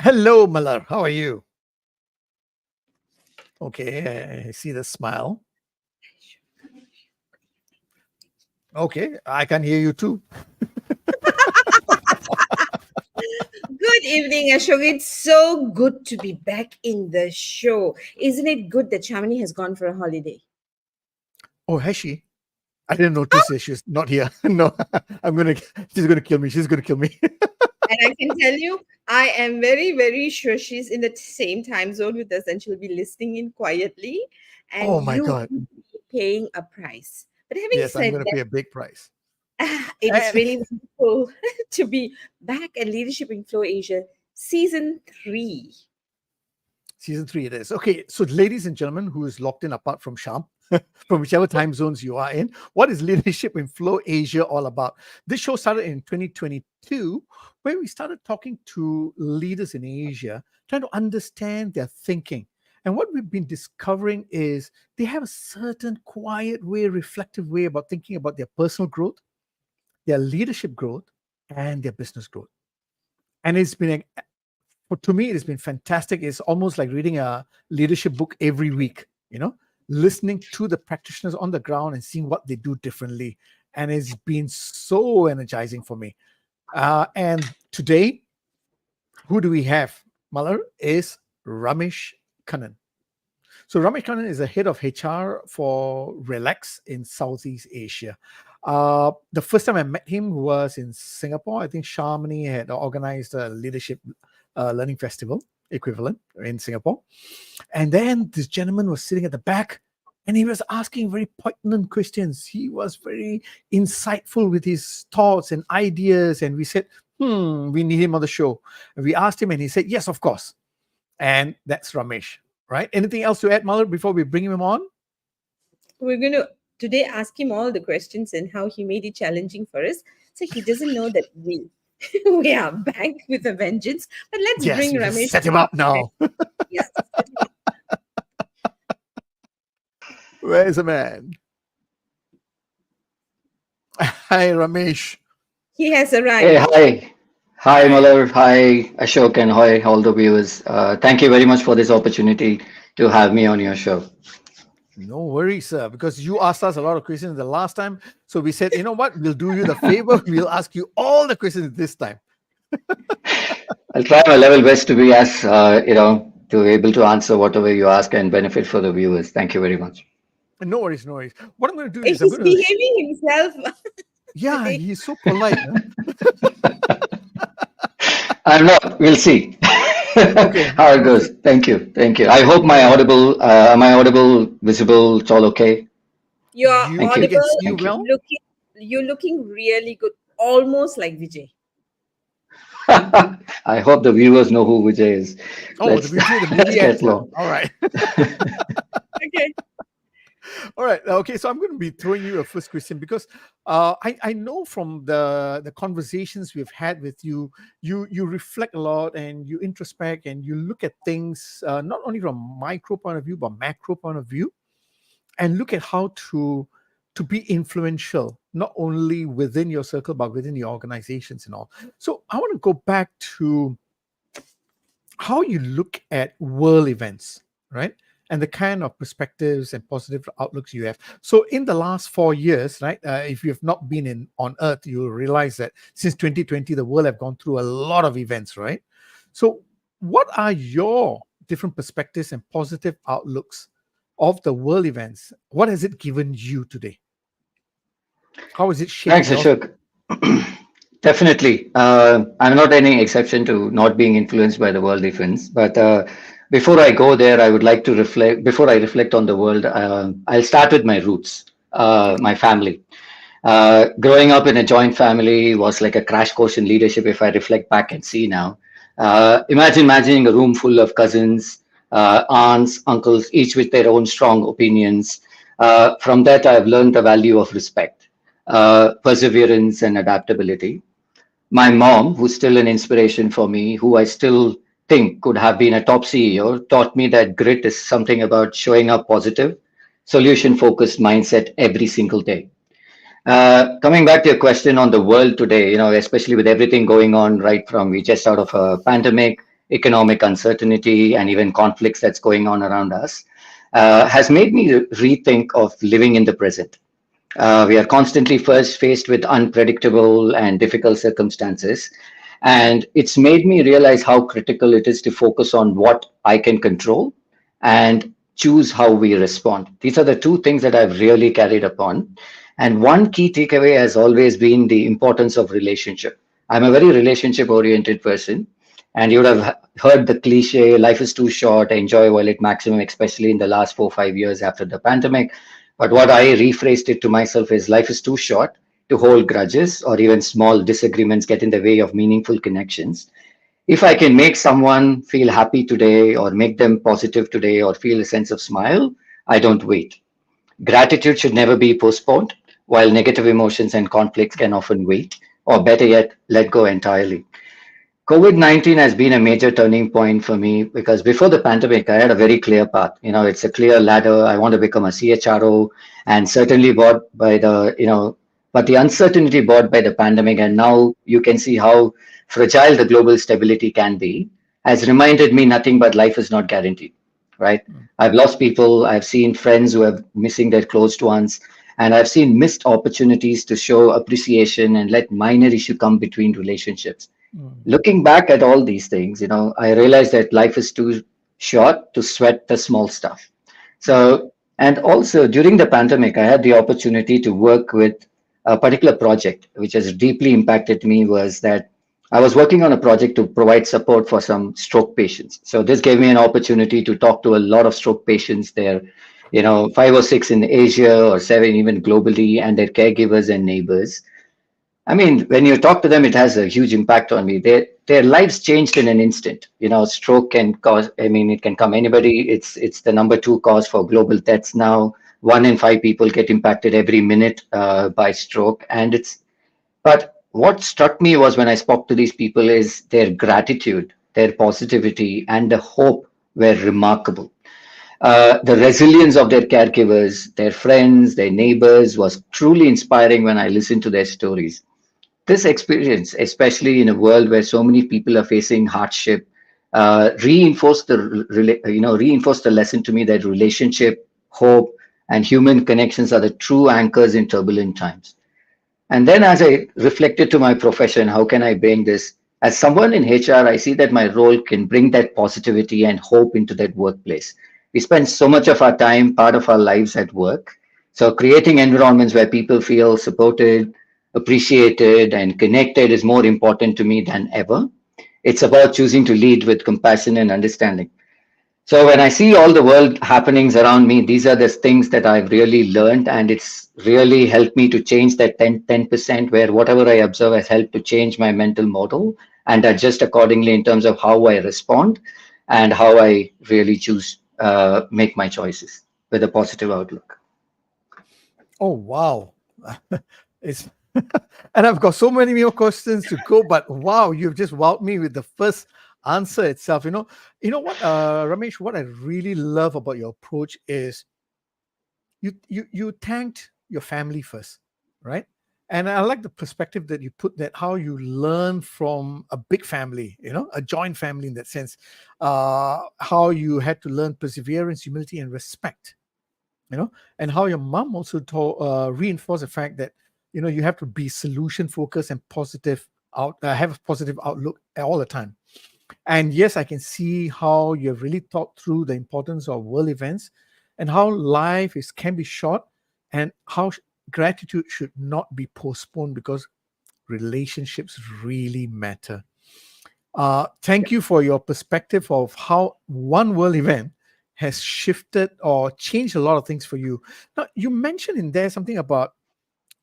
Hello, Malar. How are you? Okay, I see the smile. Okay, I can hear you too. Good evening, Ashok. It's so good to be back in the show. Isn't it good that Shamini has gone for a holiday? Oh, has she? I didn't notice that she's not here. No, she's gonna kill me. She's gonna kill me. And I can tell you, I am very, very sure she's in the same time zone with us and she'll be listening in quietly and Oh my you God. will be paying a price. But having Yes, I'm said gonna pay a big price. it is And really wonderful to be back at Leadership in Flow Asia Season 3. season 3 it is. Okay, so ladies and gentlemen, who is locked in apart from Sham, from whichever time zones you are in, what is Leadership in Flow Asia all about? This show started in 2022, where we started talking to leaders in Asia, trying to understand their thinking. And what we've been discovering is they have a certain quiet way, reflective way about thinking about their personal growth, their leadership growth, and their business growth. And it's been to me, it has been fantastic. It's almost like reading a leadership book every week, listening to the practitioners on the ground and seeing what they do differently. And it's been so energizing for me. And today, who do we have? Malar is Ramesh Kannan. So Ramesh Kannan is the head of HR for RELX in Southeast Asia. The first time I met him was in Singapore. I think Shamini had organized a leadership learning festival equivalent in Singapore. And then this gentleman was sitting at the back and he was asking very poignant questions. He was very insightful with his thoughts and ideas. And we said, we need him on the show. And we asked him and he said, yes, of course. And that's Ramesh, right? Anything else to add, Malar, before we bring him on? We're going to today ask him all the questions and how he made it challenging for us. So he doesn't know that we are back with a vengeance. But let's Yes, bring we just Ramesh. set him up now. Yes. Where is the man? Hi, Ramesh. He has arrived. Hey, hi. Hi, Muller. Hi, Ashok, and hi, all the viewers. Thank you very much for this opportunity to have me on your show. No worries, sir, because you asked us a lot of questions the last time. So we said, you know what? We'll do you the favor. We'll ask you all the questions this time. I'll try my level best to be as, to able to answer whatever you ask and benefit for the viewers. Thank you very much. No worries, no worries. What I'm going to do is He's behaving himself. Yeah, today. he's so polite. Huh? I'm not. We'll see Okay. how it goes. Thank you. Thank you. I hope am I audible, visible, it's all okay? You're Thank you. audible. See you Thank you. well? You're looking really good, almost like Vijay. I hope the viewers know who Vijay is. Oh, Let's, the movie let's get actor. low. All right. Okay. All right. Okay. So I'm going to be throwing you a first question because I know from the conversations we've had with you, you reflect a lot and you introspect and you look at things not only from micro point of view but macro point of view, and look at how to be influential not only within your circle but within your organizations and all. So I want to go back to how you look at world events, right? And the kind of perspectives and positive outlooks you have. So in the last 4 years, right, if you have not been on Earth, you'll realize that since 2020, the world have gone through a lot of events, right? So what are your different perspectives and positive outlooks of the world events? What has it given you today? How is it shaping Thanks, your... Ashok. Definitely. I'm not any exception to not being influenced by the world events. But before I go there, I would like to reflect, before I reflect on the world, I'll start with my roots, my family. Growing up in a joint family was like a crash course in leadership if I reflect back and see now. Imagining a room full of cousins, aunts, uncles, each with their own strong opinions. From that, I've learned the value of respect, perseverance, and adaptability. My mom, who's still an inspiration for me, who I still think could have been a top CEO, taught me that grit is something about showing up positive, solution focused mindset every single day. Coming back to your question on the world today, especially with everything going on, right from we just out of a pandemic, economic uncertainty, and even conflicts that's going on around us, has made me rethink of living in the present. We are constantly first faced with unpredictable and difficult circumstances. And it's made me realize how critical it is to focus on what I can control and choose how we respond. These are the two things that I've really carried upon. And one key takeaway has always been the importance of relationship. I'm a very relationship oriented person. And you would have heard the cliche, life is too short, enjoy while it maximum, especially in the last 4 or 5 years after the pandemic. But what I rephrased it to myself is life is too short to hold grudges or even small disagreements get in the way of meaningful connections. If I can make someone feel happy today or make them positive today or feel a sense of smile, I don't wait. Gratitude should never be postponed, while negative emotions and conflicts can often wait, or better yet, let go entirely. COVID-19 has been a major turning point for me because before the pandemic, I had a very clear path. It's a clear ladder. I want to become a CHRO, and certainly bought by but the uncertainty brought by the pandemic, and now you can see how fragile the global stability can be, has reminded me nothing but life is not guaranteed, right? I've lost people. I've seen friends who have missing their closed ones, and I've seen missed opportunities to show appreciation and let minor issue come between relationships. Looking back at all these things, I realized that life is too short to sweat the small stuff. So, and also during the pandemic, I had the opportunity to work with a particular project, which has deeply impacted me, was that I was working on a project to provide support for some stroke patients. So this gave me an opportunity to talk to a lot of stroke patients there, 5 or 6 in Asia or 7 even globally, and their caregivers and neighbors. I mean, when you talk to them, it has a huge impact on me. Their lives changed in an instant. Stroke can cause, I mean, it can come anybody. It's the number 2 cause for global deaths now. 1 in 5 people get impacted every minute by stroke. But what struck me was when I spoke to these people is their gratitude, their positivity, and the hope were remarkable. The resilience of their caregivers, their friends, their neighbors was truly inspiring when I listened to their stories. This experience, especially in a world where so many people are facing hardship, reinforced the lesson to me that relationship, hope, and human connections are the true anchors in turbulent times. And then as I reflected to my profession, how can I bring this? As someone in HR, I see that my role can bring that positivity and hope into that workplace. We spend so much of our time, part of our lives at work. So creating environments where people feel supported, appreciated, and connected is more important to me than ever. It's about choosing to lead with compassion and understanding. So when I see all the world happenings around me, these are the things that I've really learned, and it's really helped me to change that 10% where whatever I observe has helped to change my mental model and adjust accordingly in terms of how I respond and how I really choose, make my choices with a positive outlook. Oh, wow. It's and I've got so many more questions to go, but wow, you've just wowed me with the first answer itself. You know what, Ramesh, what I really love about your approach is you thanked your family first, right? And I like the perspective that you put, that how you learn from a big family, a joint family in that sense, how you had to learn perseverance, humility, and respect, and how your mom also reinforced the fact that you have to be solution focused and positive have a positive outlook all the time. And yes, I can see how you have really thought through the importance of world events and how life can be short, and how gratitude should not be postponed because relationships really matter. Thank you for your perspective of how one world event has shifted or changed a lot of things for you. Now, you mentioned in there something about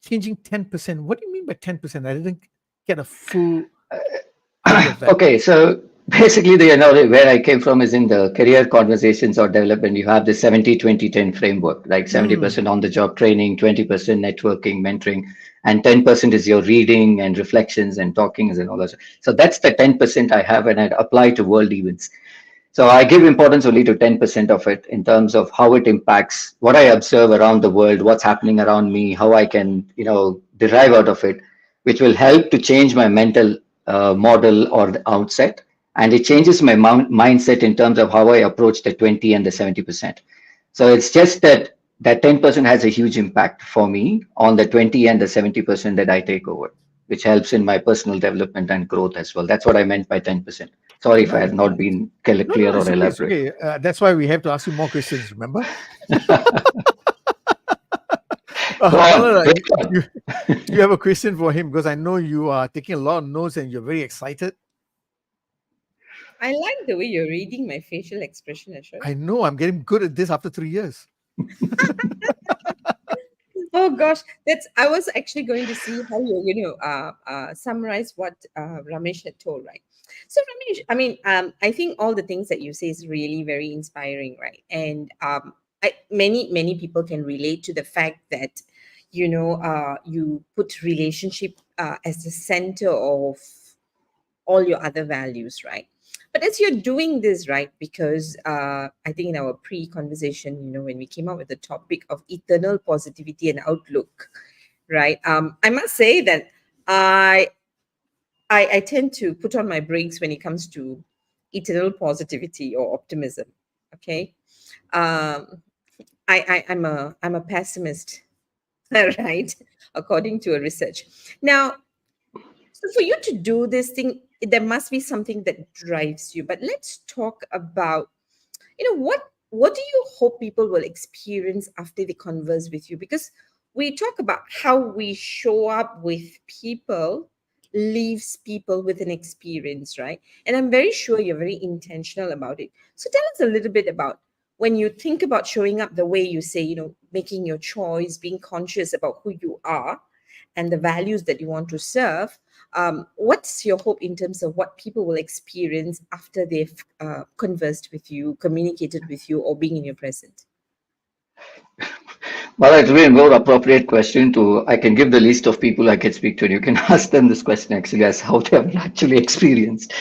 changing 10%. What do you mean by 10%? I didn't get a full idea of that. Okay, so basically, where I came from is in the career conversations or development. You have the 70-20-10 framework, like 70% on the job training, 20% networking, mentoring, and 10% is your reading and reflections and talkings and all that. So that's the 10% I have, and I apply to world events. So I give importance only to 10% of it in terms of how it impacts what I observe around the world, what's happening around me, how I can, derive out of it, which will help to change my mental model or the outset And it changes my mindset in terms of how I approach the 20 and the 70%. So it's just that that 10% has a huge impact for me on the 20 and the 70% that I take over, which helps in my personal development and growth as well. That's what I meant by 10%. Sorry if I Nice, have not nice. been No, clear no, or it's okay. It's elaborate. okay. That's why we have to ask you more questions. Remember, Go on. Malala, Great one. you have a question for him because I know you are taking a lot of notes and you're very excited. I like the way you're reading my facial expression, Ashok. I know I'm getting good at this after 3 years. Oh gosh, that's. I was actually going to see how you summarize what Ramesh had told, right? So Ramesh, I mean, I think all the things that you say is really very inspiring, right? And many people can relate to the fact that you put relationship as the center of all your other values, right? But as you're doing this, right, because I think in our pre-conversation, when we came up with the topic of eternal positivity and outlook, right? I must say that I I tend to put on my brakes when it comes to eternal positivity or optimism. Okay, um, I'm a pessimist, right? According to a research. Now, so for you to do this thing, there must be something that drives you. But let's talk about, what do you hope people will experience after they converse with you? Because we talk about how we show up with people leaves people with an experience, right? And I'm very sure you're very intentional about it. So tell us a little bit about when you think about showing up the way you say, making your choice, being conscious about who you are and the values that you want to serve. What's your hope in terms of what people will experience after they've conversed with you, communicated with you, or being in your presence? Well, it's really a more appropriate question to, I can give the list of people I can speak to, and you can ask them this question actually as how they have actually experienced.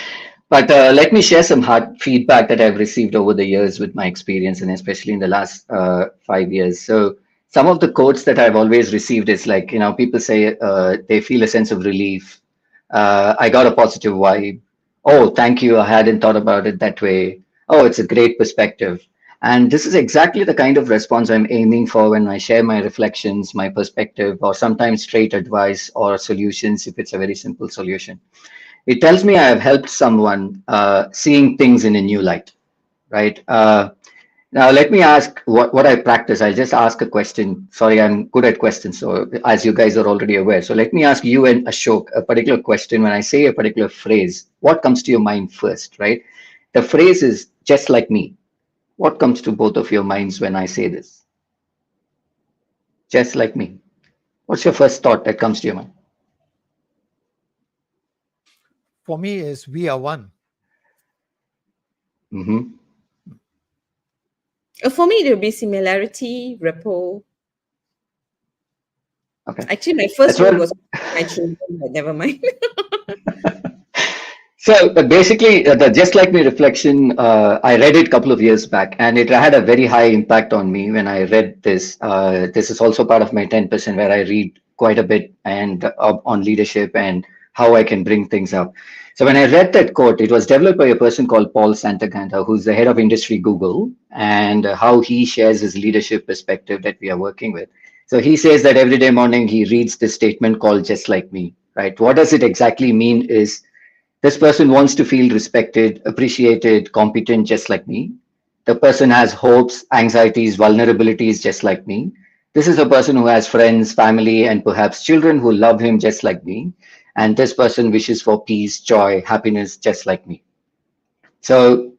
But let me share some hard feedback that I've received over the years with my experience, and especially in the last 5 years. So some of the quotes that I've always received is like, people say they feel a sense of relief. I got a positive vibe. Oh, thank you. I hadn't thought about it that way. Oh, it's a great perspective. And this is exactly the kind of response I'm aiming for when I share my reflections, my perspective, or sometimes straight advice or solutions if it's a very simple solution. It tells me I have helped someone seeing things in a new light, right? Now, let me ask what I practice. I'll just ask a question. Sorry, I'm good at questions. So, as you guys are already aware. So, let me ask you and Ashok a particular question. When I say a particular phrase, what comes to your mind first, right? The phrase is just like me. What comes to both of your minds when I say this? Just like me. What's your first thought that comes to your mind? For me, is we are one. Hmm. For me, there will be similarity, rapport. Okay. Actually, my That's first word what. was my children, but never mind. So basically, the Just Like Me reflection, I read it a couple of years back, and it had a very high impact on me when I read this. This is also part of my 10% where I read quite a bit and on leadership and how I can bring things up. So when I read that quote, it was developed by a person called Paul Santaganta, who's the head of industry Google, and how he shares his leadership perspective that we are working with. So he says that every day morning he reads this statement called Just Like Me, right? What does it exactly mean is this person wants to feel respected, appreciated, competent, just like me. The person has hopes, anxieties, vulnerabilities, just like me. This is a person who has friends, family, and perhaps children who love him just like me. And this person wishes for peace, joy, happiness, just like me. So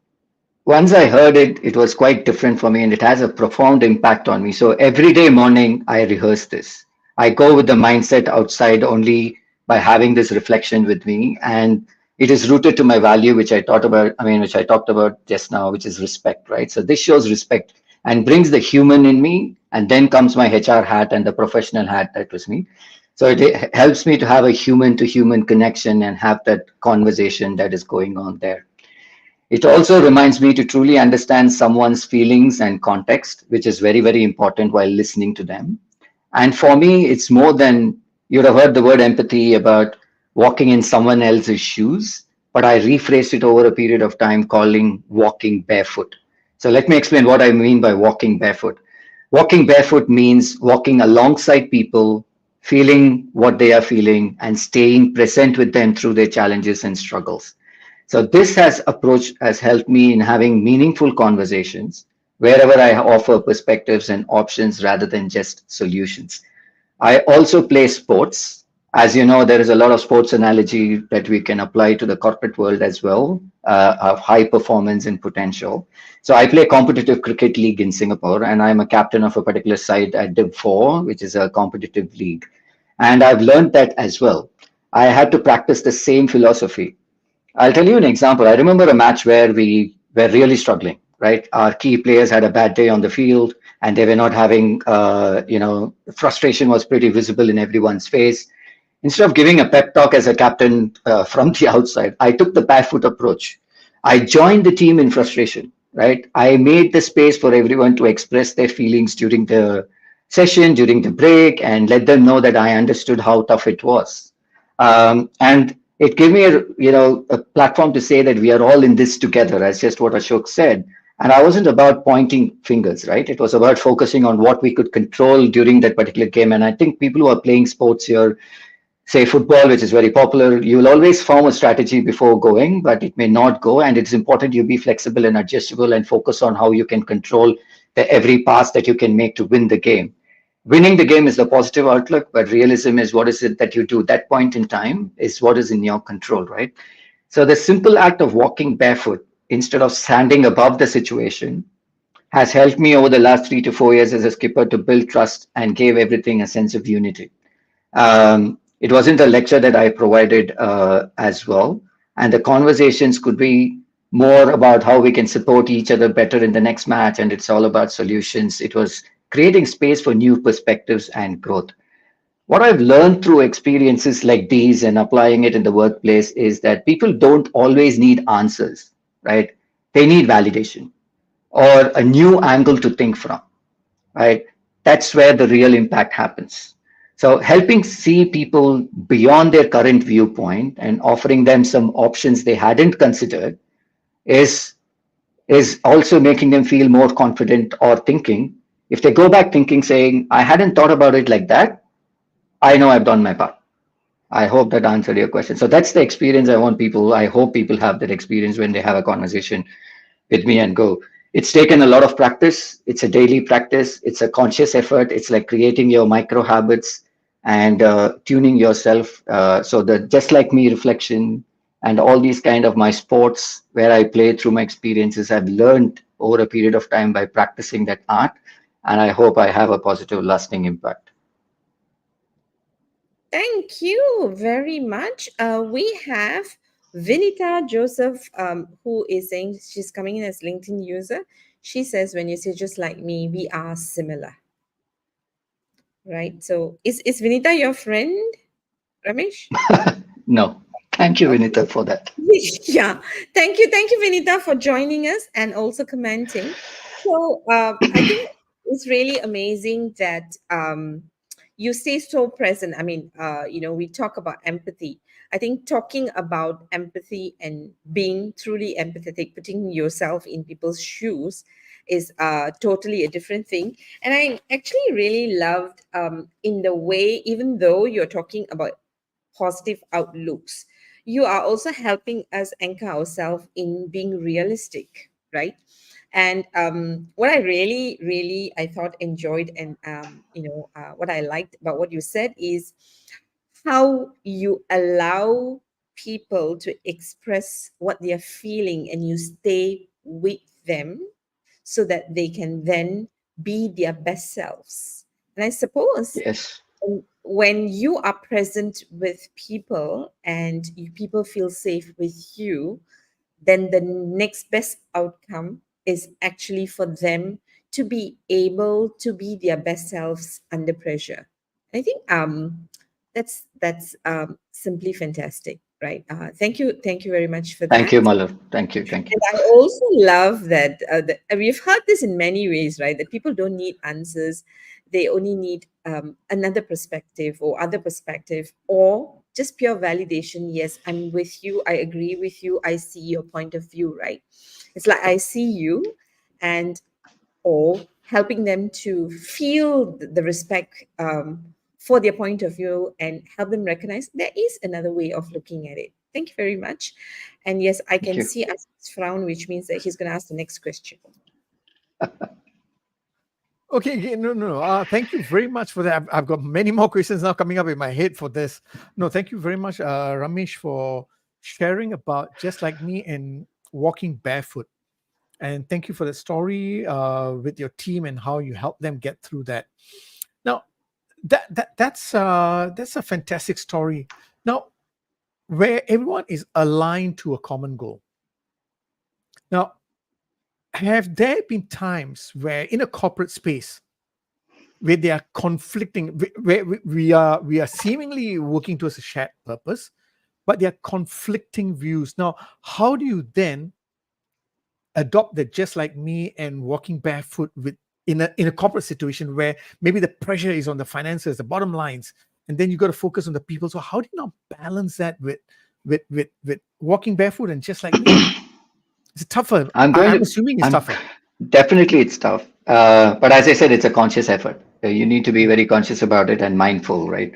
once I heard it, it was quite different for me and it has a profound impact on me. So every day morning, I rehearse this. I go with the mindset outside only by having this reflection with me. And it is rooted to my value, which I thought about, which I talked about just now, which is respect, right? So this shows respect and brings the human in me. And then comes my HR hat and the professional hat that was me. So it helps me to have a human to human connection and have that conversation that is going on there. It also reminds me to truly understand someone's feelings and context, which is very, very important while listening to them. And for me, it's more than you'd have heard the word empathy about walking in someone else's shoes. but I rephrased it over a period of time calling walking barefoot. So let me explain what I mean by walking barefoot. Walking barefoot means walking alongside people, feeling what they are feeling, and staying present with them through their challenges and struggles. So this has approach has helped me in having meaningful conversations wherever I offer perspectives and options rather than just solutions. I also play sports. As you know, there is a lot of sports analogy that we can apply to the corporate world as well, of high performance and potential. So I play competitive cricket league in Singapore, and I'm a captain of a particular side at Div 4, which is a competitive league. And I've learned that as well. I had to practice the same philosophy. I'll tell you an example. I remember a match where we were really struggling, right? Our key players had a bad day on the field and they were not having, frustration was pretty visible in everyone's face. Instead of giving a pep talk as a captain from the outside, I took the barefoot approach. I joined the team in frustration, right? I made the space for everyone to express their feelings during the session, during the break, and let them know that I understood how tough it was. And it gave me a platform to say that we are all in this together, as just what Ashok said. And I wasn't about pointing fingers, right? It was about focusing on what we could control during that particular game. And I think people who are playing sports here, say football, which is very popular, you will always form a strategy before going, but it may not go. And it's important you be flexible and adjustable and focus on how you can control the every pass that you can make to win the game. Winning the game is the positive outlook, but realism is what is it that you do that point in time is what is in your control, right? So the simple act of walking barefoot instead of standing above the situation has helped me over the last 3 to 4 years as a skipper to build trust and gave everything a sense of unity. It wasn't a lecture that I provided as well. And the conversations could be more about how we can support each other better in the next match. And it's all about solutions. It was creating space for new perspectives and growth. What I've learned through experiences like these and applying it in the workplace is that people don't always need answers, right? They need validation or a new angle to think from, right? That's where the real impact happens. So helping see people beyond their current viewpoint and offering them some options they hadn't considered is is also making them feel more confident or thinking. If they go back thinking, saying, I hadn't thought about it like that, I know I've done my part. I hope that answered your question. So that's the experience I want people. I hope people have that experience when they have a conversation with me and go. It's taken a lot of practice. It's a daily practice. It's a conscious effort. It's like creating your micro habits and tuning yourself. So the just like me reflection and all these kind of my sports where I play through my experiences, I've learned over a period of time by practicing that art. And I hope I have a positive, lasting impact. Thank you very much. We have Vinita Joseph, who is saying she's coming in as LinkedIn user. She says, when you say just like me, we are similar, right? So is Vinita your friend, Ramesh? No, thank you, Okay. Vinita, for that. Yeah. Thank you, Vinita, for joining us and also commenting. So I think it's really amazing that you stay so present. I mean, we talk about empathy. I think talking about empathy and being truly empathetic, putting yourself in people's shoes, is totally a different thing. And I actually really loved in the way, even though you're talking about positive outlooks, you are also helping us anchor ourselves in being realistic, right? And what I really I thought enjoyed, and what I liked about what you said is how you allow people to express what they are feeling and you stay with them so that they can then be their best selves. And I suppose Yes, when you are present with people and people feel safe with you, then the next best outcome is actually for them to be able to be their best selves under pressure. I think that's simply fantastic, right? Thank you very much for thank you, that. Malar. Thank you, thank you. And I also love that, we've heard this in many ways, right? That people don't need answers; they only need another perspective or other perspective, or just pure validation. Yes, I'm with you. I agree with you. I see your point of view, right? It's like I see you, and or helping them to feel the respect for their point of view and help them recognize there is another way of looking at it. Thank you very much. And yes, I Thank can you. see Asik's frown, which means that he's going to ask the next question. Okay, okay, no, no, no. Thank you very much for that. I've got many more questions now coming up in my head for this. No, thank you very much, Ramesh, for sharing about Just Like Me and walking barefoot. And thank you for the story with your team and how you helped them get through that. Now, that's a fantastic story. Now, where everyone is aligned to a common goal. Now, have there been times where in a corporate space where they are conflicting, where we are seemingly working towards a shared purpose, but they are conflicting views? Now, how do you then adopt that Just Like Me and walking barefoot with in a corporate situation where maybe the pressure is on the finances, the bottom lines, and then you got to focus on the people? So how do you now balance that with walking barefoot and Just Like Me? It's tougher. I'm going I'm to, assuming it's I'm tougher. definitely it's tough. But as I said, it's a conscious effort. You need to be very conscious about it and mindful, right?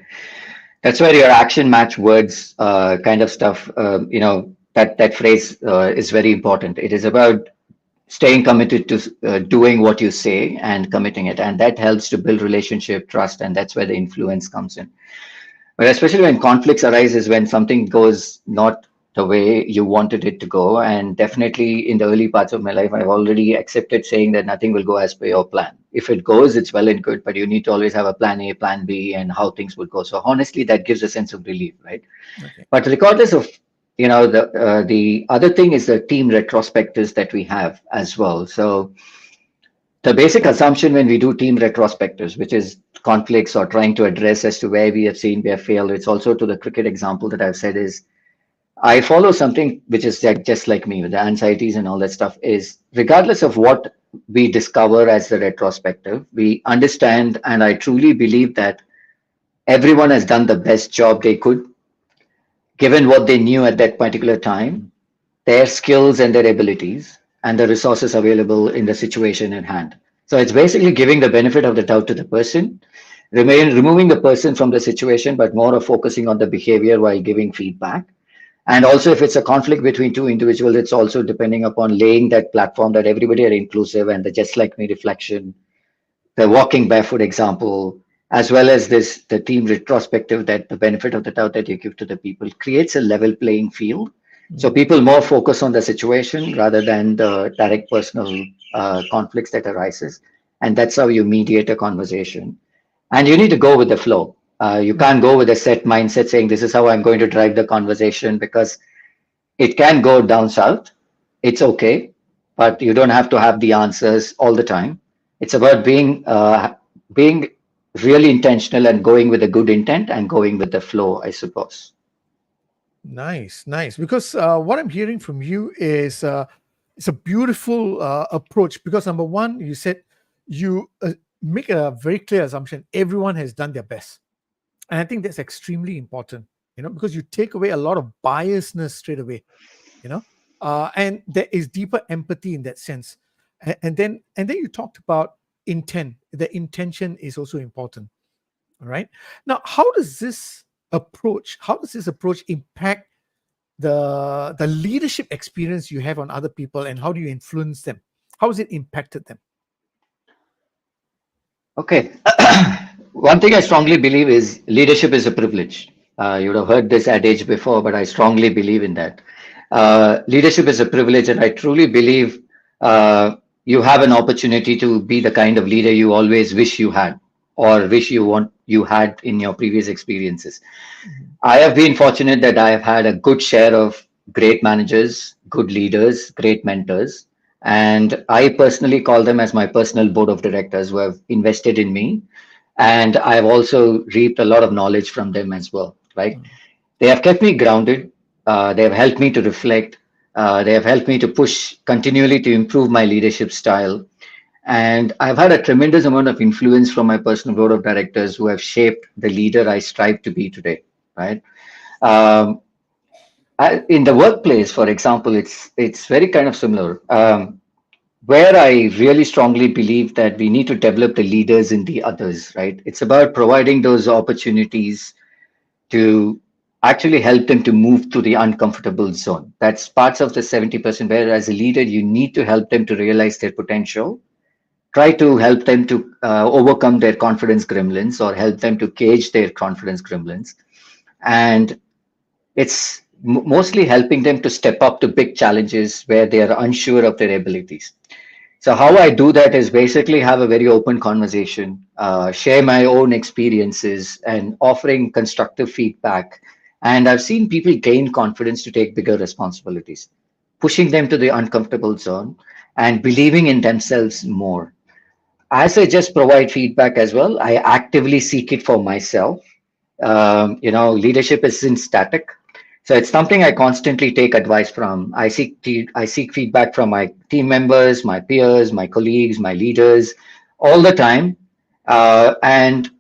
That's where your action match words kind of stuff, that phrase is very important. It is about staying committed to doing what you say and committing it. And that helps to build relationship, trust, and that's where the influence comes in. But especially when conflicts arise is when something goes not the way you wanted it to go. And definitely in the early parts of my life, I've already accepted saying that nothing will go as per your plan. If it goes, it's well and good, but you need to always have a plan A, plan B, and how things would go. So honestly, that gives a sense of relief, right? Okay. But regardless of, the other thing is the team retrospectives that we have as well. So the basic assumption when we do team retrospectives, which is conflicts or trying to address as to where we have seen we have failed, it's also to the cricket example that I've said is I follow something which is like just like me with the anxieties and all that stuff is regardless of what we discover as the retrospective, we understand and I truly believe that everyone has done the best job they could given what they knew at that particular time, their skills and their abilities, and the resources available in the situation at hand. So it's basically giving the benefit of the doubt to the person, removing the person from the situation, but more of focusing on the behavior while giving feedback. And also, if it's a conflict between two individuals, it's also depending upon laying that platform that everybody are inclusive and the just like me reflection, the walking barefoot example, as well as this the team retrospective that the benefit of the doubt that you give to the people creates a level playing field. So people more focus on the situation rather than the direct personal conflicts that arises, and that's how you mediate a conversation. And you need to go with the flow. You can't go with a set mindset saying this is how I'm going to drive the conversation because it can go down south. It's okay, but you don't have to have the answers all the time. It's about being really intentional and going with a good intent and going with the flow, I suppose. Nice, nice. Because what I'm hearing from you is it's a beautiful approach. Because number one, you said you make a very clear assumption: everyone has done their best, and I think that's extremely important. Because you take away a lot of biasness straight away. And there is deeper empathy in that sense. And then you talked about intent. The intention is also important. All right. Now, how does this approach impact the leadership experience you have on other people, and how do you influence them? How has it impacted them? Okay. One thing I strongly believe is leadership is a privilege. You would have heard this adage before, but I strongly believe in that. Leadership is a privilege, and I truly believe you have an opportunity to be the kind of leader you always wish you had or wish you had in your previous experiences. I have been fortunate that I have had a good share of great managers, good leaders, great mentors. And I personally call them as my personal board of directors who have invested in me. And I've also reaped a lot of knowledge from them as well, right? They have kept me grounded. They have helped me to reflect. They have helped me to push continually to improve my leadership style. And I've had a tremendous amount of influence from my personal board of directors who have shaped the leader I strive to be today, right? Um, in the workplace, for example, it's very kind of similar. Where I really strongly believe that we need to develop the leaders in the others, right? It's about providing those opportunities to actually help them to move to the uncomfortable zone. That's parts of the 70%, where as a leader, you need to help them to realize their potential, try to help them to overcome their confidence gremlins or help them to cage their confidence gremlins. And it's mostly helping them to step up to big challenges where they are unsure of their abilities. So how I do that is basically have a very open conversation, share my own experiences, and offering constructive feedback. And I've seen people gain confidence to take bigger responsibilities, pushing them to the uncomfortable zone and believing in themselves more. As I just provide feedback as well, I actively seek it for myself. Leadership isn't static, so it's something I constantly take advice from. I seek feedback from my team members, my peers, my colleagues, my leaders, all the time, and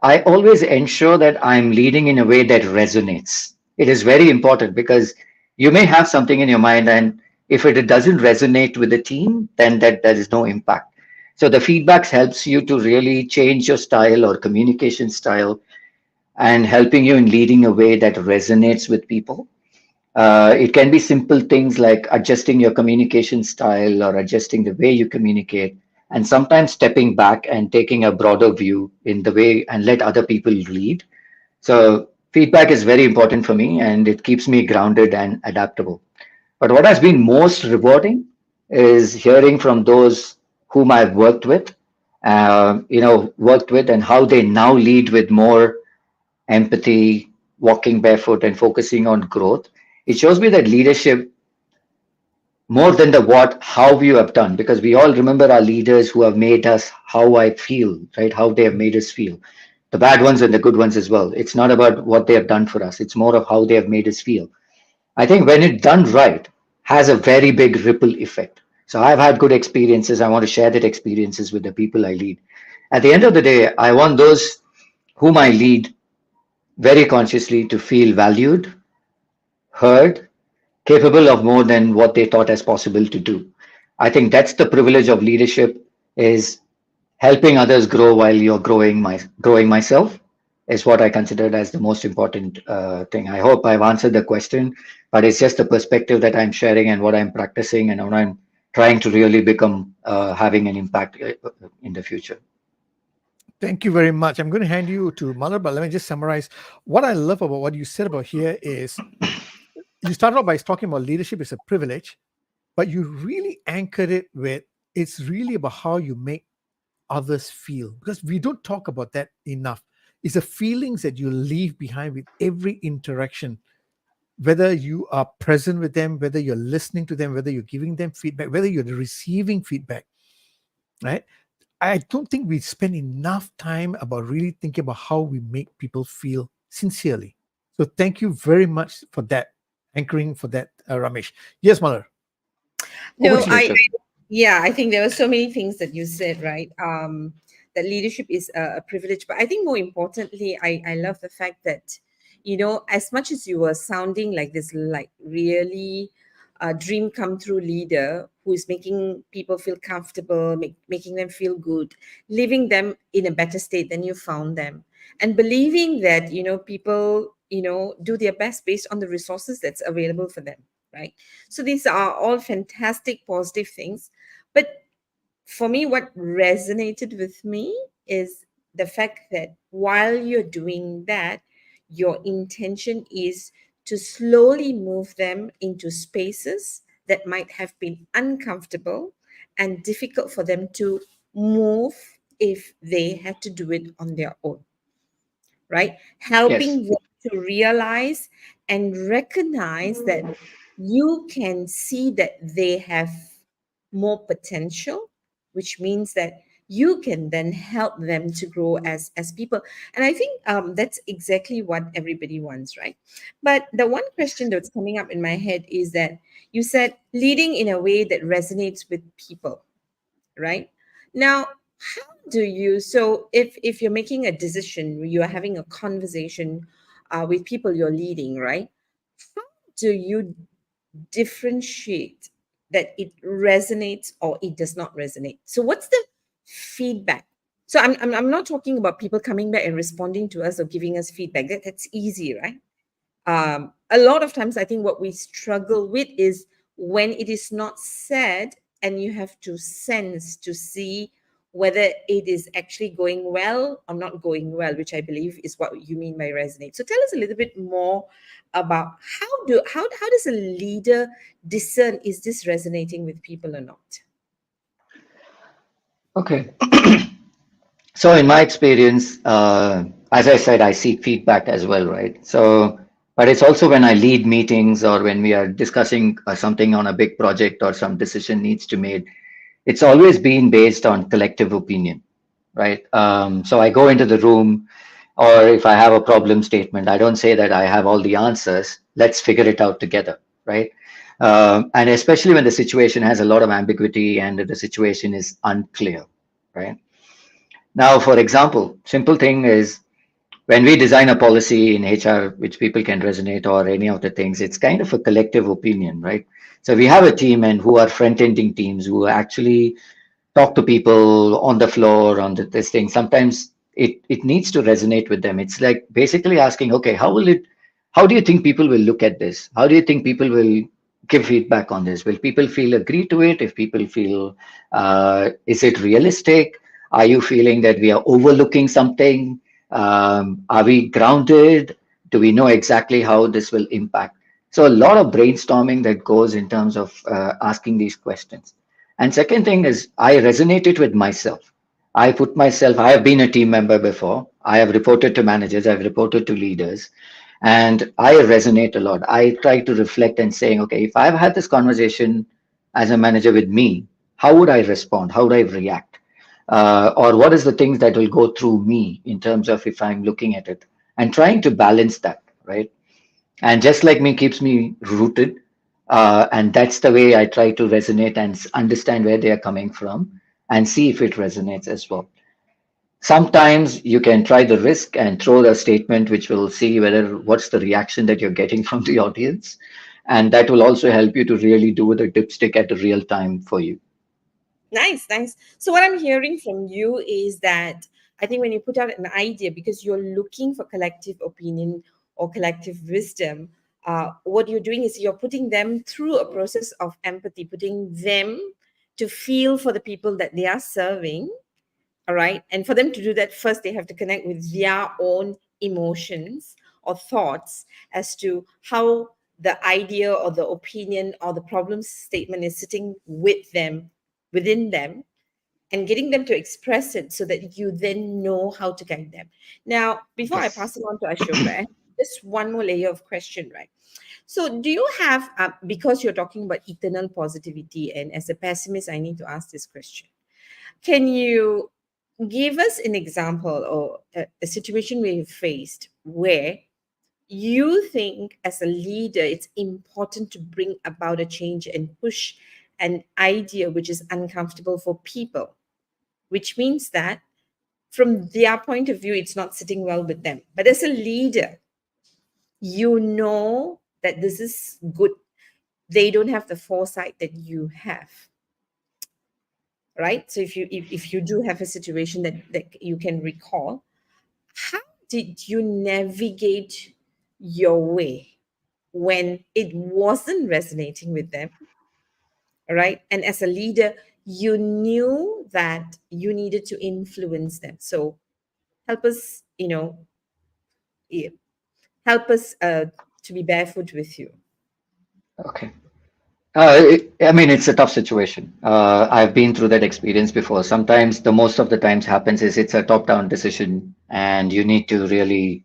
I always ensure that I'm leading in a way that resonates. It is very important because you may have something in your mind, and if it doesn't resonate with the team, then that there is no impact. So the feedbacks helps you to really change your style or communication style and helping you in leading a way that resonates with people. It can be simple things like adjusting your communication style or adjusting the way you communicate, and sometimes stepping back and taking a broader view in the way and let other people lead. So, feedback is very important for me and it keeps me grounded and adaptable. But what has been most rewarding is hearing from those whom I've worked with and how they now lead with more empathy, walking barefoot, and focusing on growth. It shows me that leadership, more than the what, how you have done, because we all remember our leaders who have made us how I feel, right? How they have made us feel. The bad ones and the good ones as well. It's not about what they have done for us, it's more of how they have made us feel. I think when it's done right, has a very big ripple effect. So I've had good experiences. I want to share that experiences with the people I lead. At the end of the day, I want those whom I lead very consciously to feel valued, heard, capable of more than what they thought as possible to do. I think that's the privilege of leadership, is helping others grow while you're growing myself is what I considered as the most important thing. I hope I've answered the question, but it's just the perspective that I'm sharing and what I'm practicing and what I'm trying to really become having an impact in the future. Thank you very much. I'm going to hand you to Mother, but let me just summarize. What I love about what you said about here is you started off by talking about leadership is a privilege, but you really anchored it with it's really about how you make others feel, because we don't talk about that enough. It's the feelings that you leave behind with every interaction, whether you are present with them, whether you're listening to them, whether you're giving them feedback, whether you're receiving feedback, right? I don't think we spend enough time about really thinking about how we make people feel sincerely. So thank you very much for that, anchoring for that, Ramesh. Yes, Mother. Over No, to you. I Sure. yeah, I think there were so many things that you said, right? That leadership is a privilege, but I think more importantly, I love the fact that, as much as you were sounding like this, like really dream come true leader who is making people feel comfortable, making them feel good, leaving them in a better state than you found them, and believing that people do their best based on the resources that's available for them, right? So these are all fantastic positive things, but for me, what resonated with me is the fact that while you're doing that, your intention is to slowly move them into spaces that might have been uncomfortable and difficult for them to move if they had to do it on their own, right? Yes. Helping them to realize and recognize that you can see that they have more potential, which means that you can then help them to grow as people. And I think that's exactly what everybody wants, right? But the one question that's coming up in my head is that you said leading in a way that resonates with people, right? Now, how do you, so if you're making a decision, you are having a conversation, with people you're leading, right? How do you differentiate that it resonates or it does not resonate? So what's the feedback? So I'm not talking about people coming back and responding to us or giving us feedback. That's easy, right? A lot of times I think what we struggle with is when it is not said and you have to sense to see whether it is actually going well or not going well, which I believe is what you mean by resonate. So tell us a little bit more about how does a leader discern, is this resonating with people or not? Okay. So in my experience, as I said, I seek feedback as well, right? So, but it's also when I lead meetings or when we are discussing something on a big project or some decision needs to be made, it's always been based on collective opinion, right? So I go into the room, or if I have a problem statement, I don't say that I have all the answers. Let's figure it out together, right? And especially when the situation has a lot of ambiguity and the situation is unclear, right? Now, for example, simple thing is when we design a policy in HR, which people can resonate or any of the things, it's kind of a collective opinion, right? So we have a team and who are front-ending teams who actually talk to people on the floor on this thing. Sometimes it needs to resonate with them. It's like basically asking, okay, how do you think people will look at this? How do you think people will give feedback on this? Will people feel agree to it? If people feel, is it realistic? Are you feeling that we are overlooking something? Are we grounded? Do we know exactly how this will impact? So a lot of brainstorming that goes in terms of asking these questions. And second thing is I resonate it with myself. I have been a team member before. I have reported to managers, I've reported to leaders, and I resonate a lot. I try to reflect and saying, okay, if I've had this conversation as a manager with me, how would I respond? How would I react? Or what is the things that will go through me in terms of if I'm looking at it and trying to balance that, right? And just like me keeps me rooted, and that's the way I try to resonate and understand where they are coming from and see if it resonates as well. Sometimes you can try the risk and throw a statement which will see whether what's the reaction that you're getting from the audience, and that will also help you to really do the dipstick at the real time for you. Nice, nice. So what I'm hearing from you is that I think when you put out an idea, because you're looking for collective opinion or collective wisdom, what you're doing is you're putting them through a process of empathy, putting them to feel for the people that they are serving. All right. And for them to do that, first they have to connect with their own emotions or thoughts as to how the idea or the opinion or the problem statement is sitting with them, within them, and getting them to express it so that you then know how to guide them. Now, before I Yes. pass it on to Ashoka, I have just one more layer of question, right? So, do you have, because you're talking about eternal positivity, and as a pessimist, I need to ask this question. Can you give us an example or a situation where you faced where you think as a leader it's important to bring about a change and push an idea which is uncomfortable for people, which means that from their point of view it's not sitting well with them, but as a leader you know that this is good, they don't have the foresight that you have, right? So if you do have a situation that you can recall, how did you navigate your way when it wasn't resonating with them, right? And as a leader, you knew that you needed to influence them. So help us, eh, help us to be barefoot with you. Okay. I mean, it's a tough situation. I've been through that experience before. Sometimes the most of the times happens is it's a top-down decision, and you need to really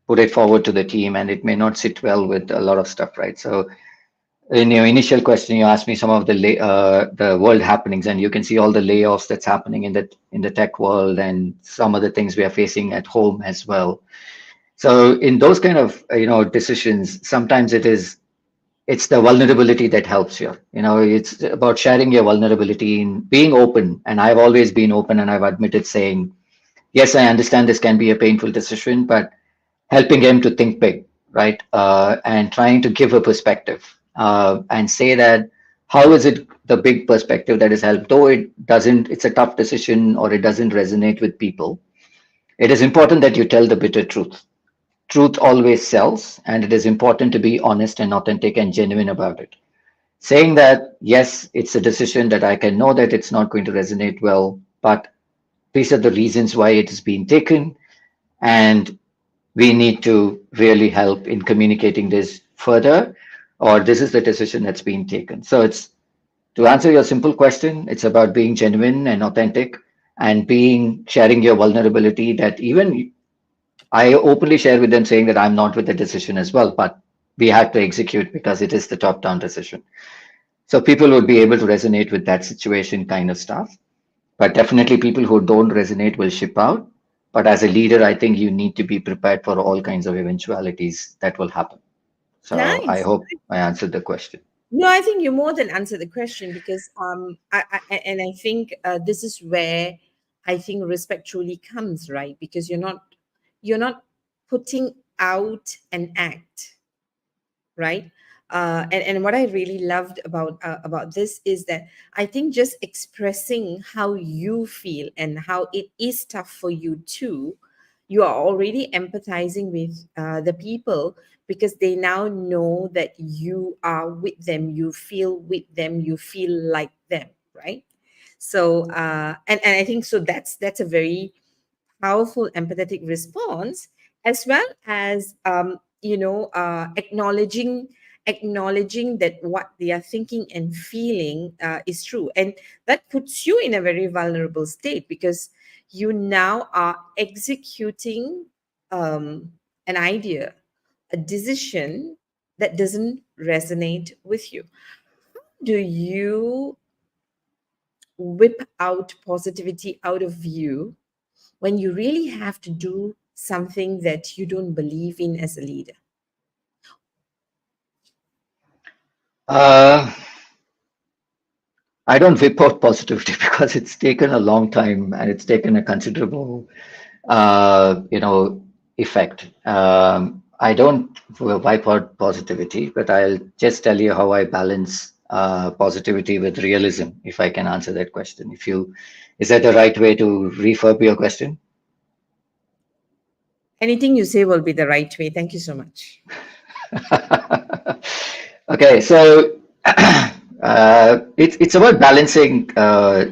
put it forward to the team, and it may not sit well with a lot of stuff, right? So in your initial question, you asked me some of the world happenings, and you can see all the layoffs that's happening in the tech world, and some of the things we are facing at home as well. So in those kind of decisions, sometimes it's the vulnerability that helps you. It's about sharing your vulnerability and being open. And I've always been open, and I've admitted saying, yes, I understand this can be a painful decision, but helping him to think big, right? And trying to give a perspective and say that how is it the big perspective that is helped, though it's a tough decision or it doesn't resonate with people. It is important that you tell the bitter truth. Truth always sells, and it is important to be honest and authentic and genuine about it. Saying that, yes, it's a decision that I can know that it's not going to resonate well, but these are the reasons why it is being taken, and we need to really help in communicating this further, or this is the decision that's being taken. So it's to answer your simple question, it's about being genuine and authentic and sharing your vulnerability that even I openly share with them saying that I'm not with the decision as well, but we had to execute because it is the top-down decision. So people would be able to resonate with that situation kind of stuff. But definitely people who don't resonate will ship out. But as a leader, I think you need to be prepared for all kinds of eventualities that will happen. So I Nice. hope I answered the question. No, I think you more than answered the question, because I think this is where I think respect truly comes, right? Because you're not putting out an act, right? And what I really loved about this is that I think just expressing how you feel and how it is tough for you too, you are already empathizing with the people, because they now know that you are with them, you feel with them, you feel like them, right? So and I think so that's a very powerful empathetic response, as well as acknowledging that what they are thinking and feeling is true, and that puts you in a very vulnerable state, because you now are executing an idea, a decision that doesn't resonate with you. Do you whip out positivity out of you when you really have to do something that you don't believe in as a leader? Uh, I don't whip out positivity because it's taken a long time and it's taken a considerable, effect. I don't wipe out positivity, but I'll just tell you how I balance positivity with realism, if I can answer that question. Is that the right way to refurb your question? Anything you say will be the right way. Thank you so much. Okay, so it's about balancing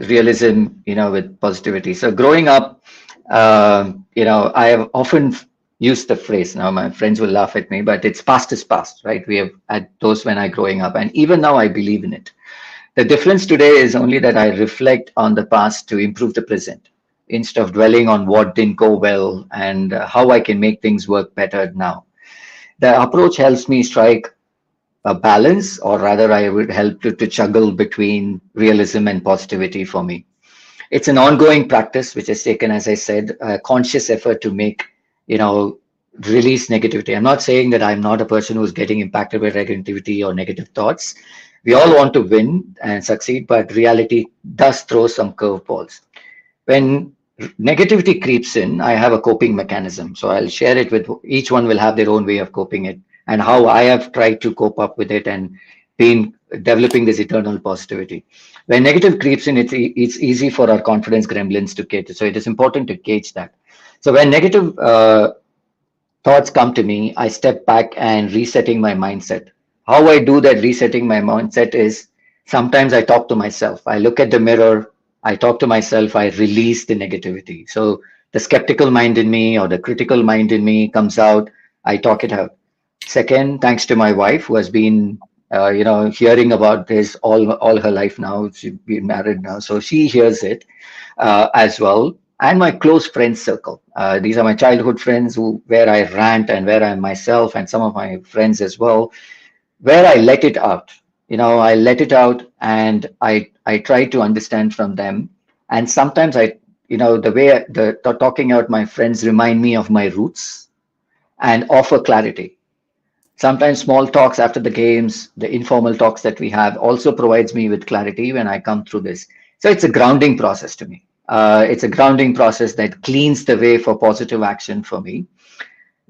realism, with positivity. So growing up, I have often used the phrase. Now my friends will laugh at me, but it's past is past, right? We have had those when I growing up, and even now I believe in it. The difference today is only that I reflect on the past to improve the present, instead of dwelling on what didn't go well and how I can make things work better now. The approach helps me strike a balance, or rather, I would help to juggle between realism and positivity for me. It's an ongoing practice, which has taken, as I said, a conscious effort to make, you know, release negativity. I'm not saying that I'm not a person who's getting impacted by negativity or negative thoughts. We all want to win and succeed, but reality does throw some curveballs. When negativity creeps in, I have a coping mechanism. So I'll share it with each one, will have their own way of coping it and how I have tried to cope up with it and been developing this eternal positivity. When negative creeps in, it's easy for our confidence gremlins to cater. So it is important to gauge that. So when negative thoughts come to me, I step back and resetting my mindset. How I do that resetting my mindset is sometimes I talk to myself. I look at the mirror, I talk to myself, I release the negativity. So the skeptical mind in me or the critical mind in me comes out, I talk it out. Second, thanks to my wife who has been, hearing about this all her life now. She's been married now, so she hears it as well. And my close friends circle. These are my childhood friends where I rant and where I'm myself, and some of my friends as well, where I let it out. I let it out and I try to understand from them. And sometimes the way the talking out my friends remind me of my roots and offer clarity. Sometimes small talks after the games, the informal talks that we have also provides me with clarity when I come through this. So it's a grounding process to me. It's a grounding process that cleans the way for positive action for me.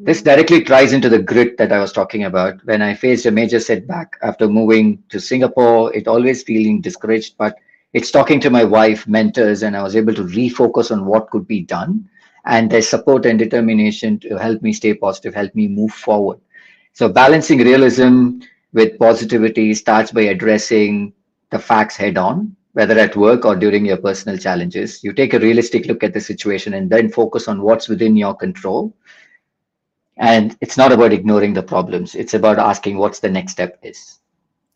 This directly ties into the grit that I was talking about. When I faced a major setback after moving to Singapore, it always feeling discouraged, but it's talking to my wife, mentors, and I was able to refocus on what could be done. And their support and determination to help me stay positive, help me move forward. So balancing realism with positivity starts by addressing the facts head on, whether at work or during your personal challenges. You take a realistic look at the situation and then focus on what's within your control, and it's not about ignoring the problems. It's about asking what's the next step is.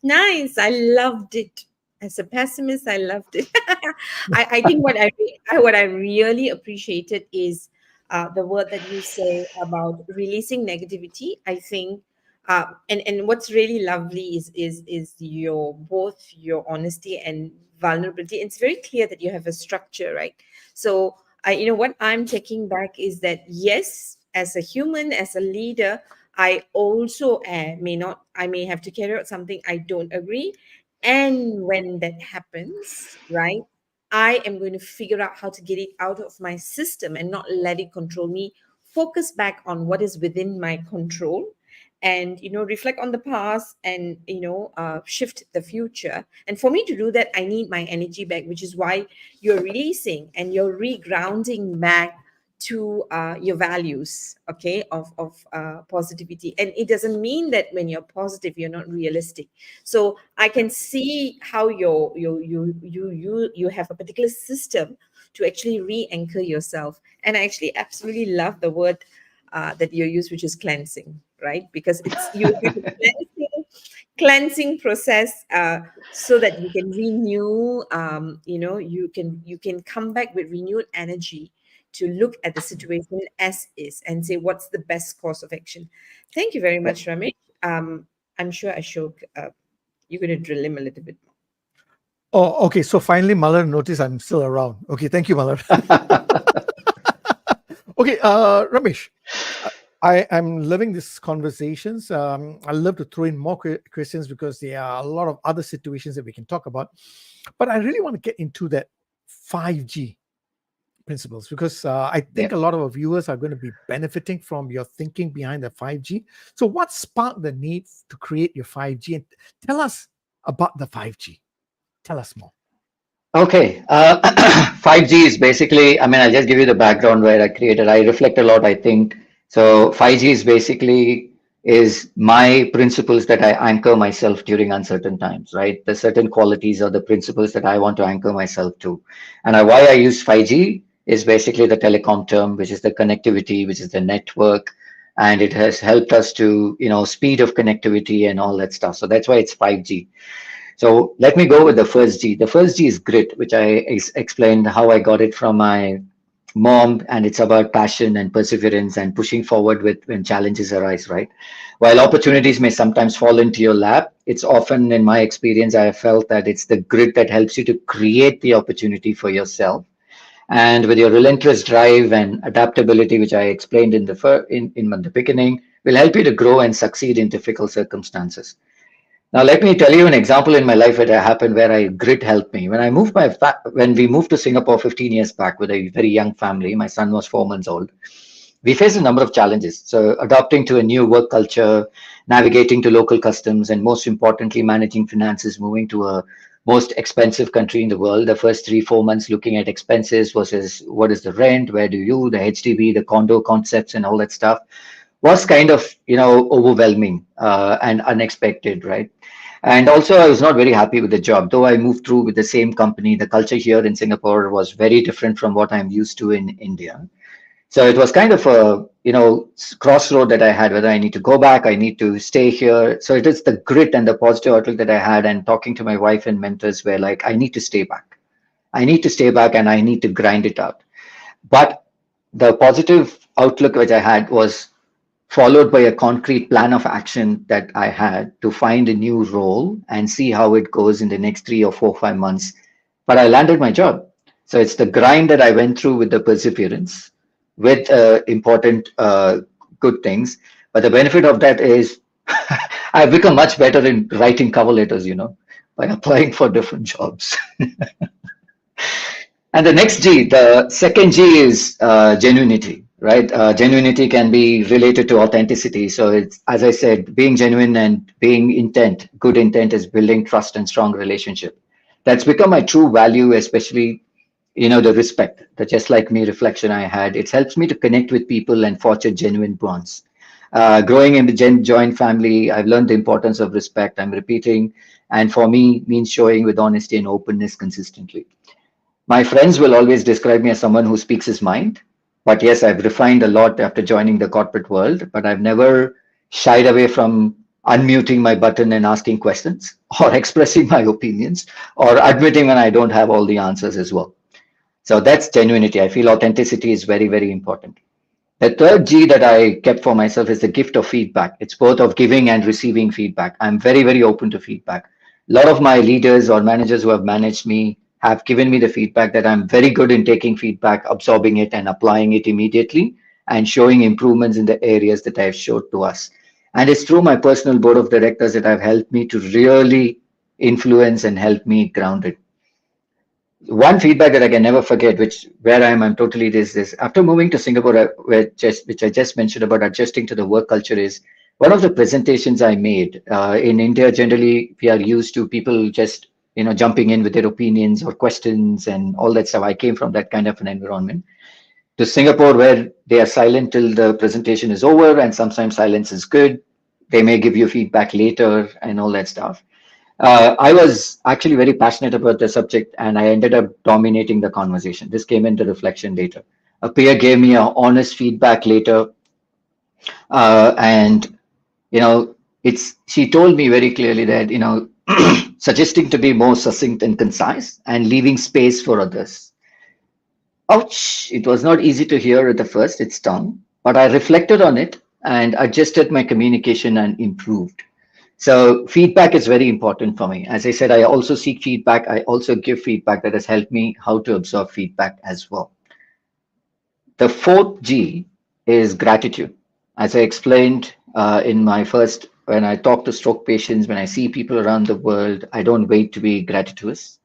Nice. I loved it. As a pessimist, I loved it. I think what I really appreciated is the word that you say about releasing negativity. I think, and what's really lovely is your both your honesty and vulnerability. It's very clear that you have a structure, right? So what I'm taking back is that yes, as a human, as a leader, I also I may have to carry out something I don't agree. And when that happens, right, I am going to figure out how to get it out of my system and not let it control me. Focus back on what is within my control, and reflect on the past, and shift the future. And for me to do that, I need my energy back, which is why you're releasing and you're regrounding back to your values, okay, of positivity. And it doesn't mean that when you're positive you're not realistic. So I can see how you have a particular system to actually re-anchor yourself. And I actually absolutely love the word that you use, which is cleansing, right? Because it's you have a cleansing process, so that you can renew. You can come back with renewed energy to look at the situation as is and say what's the best course of action. Thank you very much, Ramesh. I'm sure Ashok, you're going to drill him a little bit more. Oh, okay. So finally, Malar noticed I'm still around. Okay, thank you, Malar. Okay, Ramesh, I'm loving these conversations. I love to throw in more questions because there are a lot of other situations that we can talk about. But I really want to get into that 5G principles, because I think a lot of our viewers are going to be benefiting from your thinking behind the 5G. So what sparked the need to create your 5G? And tell us about the 5G. Tell us more. Okay, 5G is basically, I mean, I'll just give you the background where I created. I reflect a lot, I think. So 5G is basically is my principles that I anchor myself during uncertain times, right? The certain qualities or the principles that I want to anchor myself to. And why I use 5G is basically the telecom term, which is the connectivity, which is the network. And it has helped us to, speed of connectivity and all that stuff. So that's why it's 5G. So let me go with the first G. The first G is grit, which I explained how I got it from my mom, and it's about passion and perseverance and pushing forward when challenges arise, right? While opportunities may sometimes fall into your lap, it's often, in my experience, I have felt that it's the grit that helps you to create the opportunity for yourself. And with your relentless drive and adaptability, which I explained in the beginning, will help you to grow and succeed in difficult circumstances. Now, let me tell you an example in my life that happened where grit helped me. When we moved to Singapore 15 years back with a very young family, my son was 4 months old. We faced a number of challenges. So adapting to a new work culture, navigating to local customs, and most importantly, managing finances, moving to a most expensive country in the world. The first 3-4 months looking at expenses versus what is the rent, the HDB, the condo concepts and all that stuff was kind of, overwhelming and unexpected, right? And also, I was not very happy with the job. Though I moved through with the same company, the culture here in Singapore was very different from what I'm used to in India. So it was kind of a, crossroad that I had, whether I need to go back, I need to stay here. So it is the grit and the positive outlook that I had, and talking to my wife and mentors were like, I need to stay back. I need to stay back and I need to grind it out. But the positive outlook which I had was followed by a concrete plan of action that I had to find a new role and see how it goes in the next 3 or 4, 5 months. But I landed my job. So it's the grind that I went through with the perseverance, with important good things. But the benefit of that is I've become much better in writing cover letters, by applying for different jobs. And the next G, the second G is genuinity. right? Genuinity can be related to authenticity. So it's, as I said, being genuine and being intent, good intent is building trust and strong relationship. That's become my true value, especially, the respect, the just like me reflection I had. It helps me to connect with people and forge genuine bonds. Growing in the joint family, I've learned the importance of respect. I'm repeating, and for me, means showing with honesty and openness consistently. My friends will always describe me as someone who speaks his mind. But yes, I've refined a lot after joining the corporate world, but I've never shied away from unmuting my button and asking questions or expressing my opinions or admitting when I don't have all the answers as well. So that's genuinity. I feel authenticity is very, very important. The third G that I kept for myself is the gift of feedback. It's both of giving and receiving feedback. I'm very, very open to feedback. A lot of my leaders or managers who have managed me have given me the feedback that I'm very good in taking feedback, absorbing it, and applying it immediately and showing improvements in the areas that I've showed to us. And it's through my personal board of directors that have helped me to really influence and help me grounded. One feedback that I can never forget, which where I am, I'm totally this. After moving to Singapore, which I just mentioned about adjusting to the work culture, is one of the presentations I made. In India, generally we are used to people just jumping in with their opinions or questions and all that stuff. I came from that kind of an environment. To Singapore, where they are silent till the presentation is over, and sometimes silence is good. They may give you feedback later and all that stuff. I was actually very passionate about the subject and I ended up dominating the conversation. This came into reflection later. A peer gave me a honest feedback later, and she told me very clearly that suggesting to be more succinct and concise and leaving space for others. Ouch! It was not easy to hear at the first. It stung, but I reflected on it and adjusted my communication and improved. So feedback is very important for me. As I said, I also seek feedback. I also give feedback that has helped me how to absorb feedback as well. The fourth G is gratitude. As I explained in my first, when I talk to stroke patients, when I see people around the world, I don't wait to be gratuitous.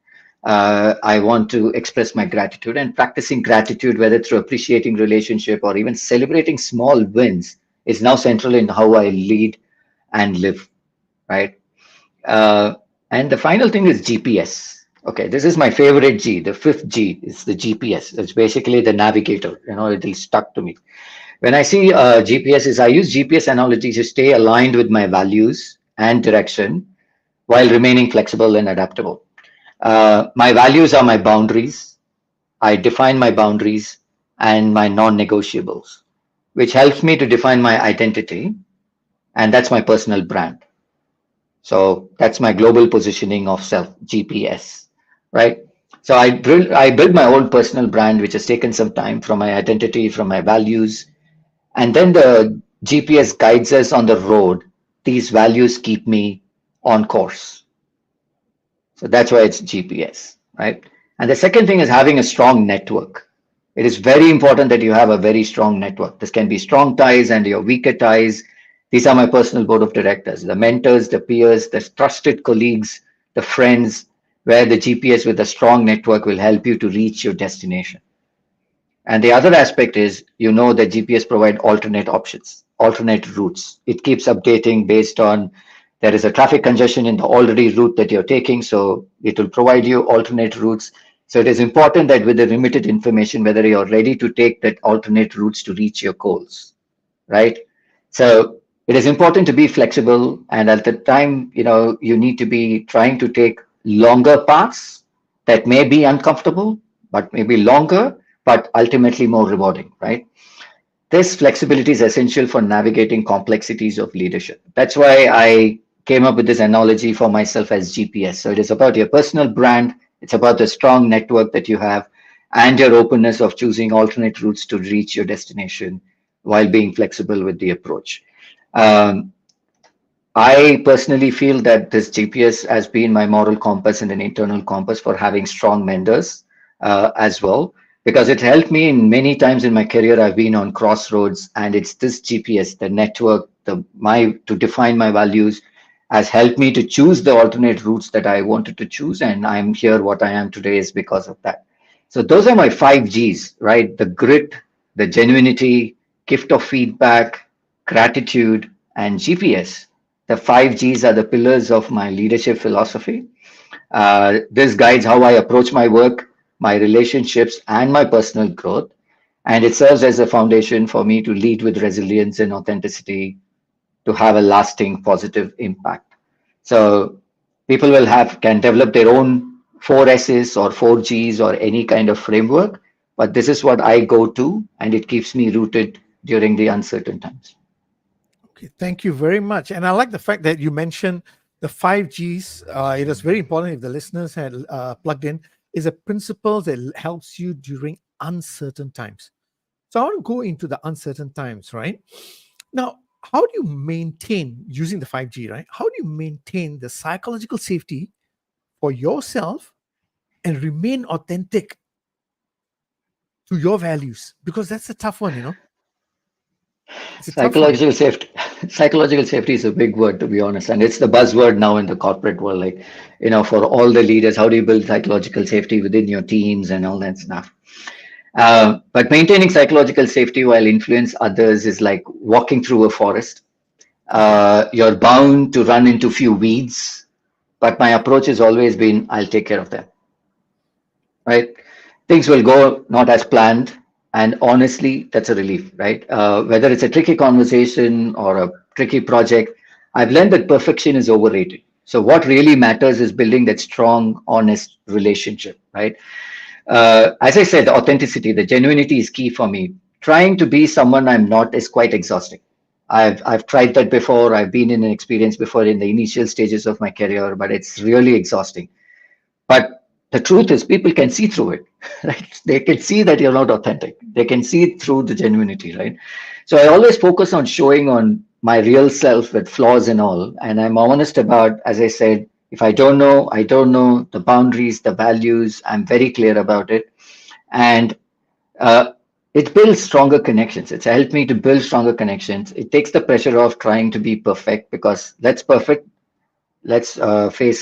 I want to express my gratitude and practicing gratitude, whether through appreciating relationship or even celebrating small wins, is now central in how I lead and live, right? Uh, and the final thing is GPS. Okay, this is my favorite G. The fifth G is the GPS. It's basically the navigator. It'll stuck to me. When I see GPS, I use GPS analogy to stay aligned with my values and direction while remaining flexible and adaptable. My values are my boundaries. I define my boundaries and my non-negotiables, which helps me to define my identity, and that's my personal brand. So that's my global positioning of self, GPS, right? So I built my own personal brand, which has taken some time from my identity, from my values, and then the GPS guides us on the road. These values keep me on course. So that's why it's GPS, right? And the second thing is having a strong network. It is very important that you have a very strong network. This can be strong ties and your weaker ties. These are my personal board of directors, the mentors, the peers, the trusted colleagues, the friends, where the GPS with a strong network will help you to reach your destination. And the other aspect is, that GPS provide alternate options, alternate routes. It keeps updating based on there is a traffic congestion in the already route that you're taking. So it will provide you alternate routes. So it is important that with the limited information, whether you're ready to take that alternate routes to reach your goals, right? So it is important to be flexible. And at the time, you need to be trying to take longer paths that may be uncomfortable, but maybe longer, but ultimately more rewarding, right? This flexibility is essential for navigating complexities of leadership. That's why I came up with this analogy for myself as GPS. So it is about your personal brand, it's about the strong network that you have, and your openness of choosing alternate routes to reach your destination while being flexible with the approach. Um, I personally feel that this GPS has been my moral compass and an internal compass for having strong mentors as well, because it helped me in many times in my career. I've been on crossroads, and it's this GPS, the network, to define my values, has helped me to choose the alternate routes that I wanted to choose, and I'm here. What I am today is because of that. So those are my five Gs, right? The grit, the genuinity, gift of feedback, gratitude, and GPS. The 5 Gs are the pillars of my leadership philosophy. This guides how I approach my work, my relationships, and my personal growth. And it serves as a foundation for me to lead with resilience and authenticity to have a lasting positive impact. So people can develop their own 4 S's or 4 Gs or any kind of framework, but this is what I go to, and it keeps me rooted during the uncertain times. Okay, thank you very much. And I like the fact that you mentioned the 5 Gs. It is very important if the listeners had plugged in, is a principle that helps you during uncertain times. So I want to go into the uncertain times, right? Now, how do you maintain using the 5G, right? How do you maintain the psychological safety for yourself and remain authentic to your values? Because that's a tough one, It's a tough one. Psychological safety, psychological safety is a big word, to be honest, and it's the buzzword now in the corporate world. Like, for all the leaders, how do you build psychological safety within your teams and all that stuff? But maintaining psychological safety while influence others is like walking through a forest. You're bound to run into few weeds, but my approach has always been, I'll take care of them, right? Things will go not as planned, and honestly, that's a relief, right? Whether it's a tricky conversation or a tricky project, I've learned that perfection is overrated. So what really matters is building that strong, honest relationship, right? As I said, authenticity, the genuinity is key for me. Trying to be someone I'm not is quite exhausting. I've tried that before. I've been in an experience before in the initial stages of my career, but it's really exhausting. But the truth is, people can see through it, right? They can see that you're not authentic. They can see through the genuinity, right? So I always focus on showing on my real self with flaws and all. And I'm honest about, as I said, if I don't know, I don't know the boundaries, the values. I'm very clear about it. And uh, it builds stronger connections. It's helped me to build stronger connections. It takes the pressure off trying to be perfect, because let's face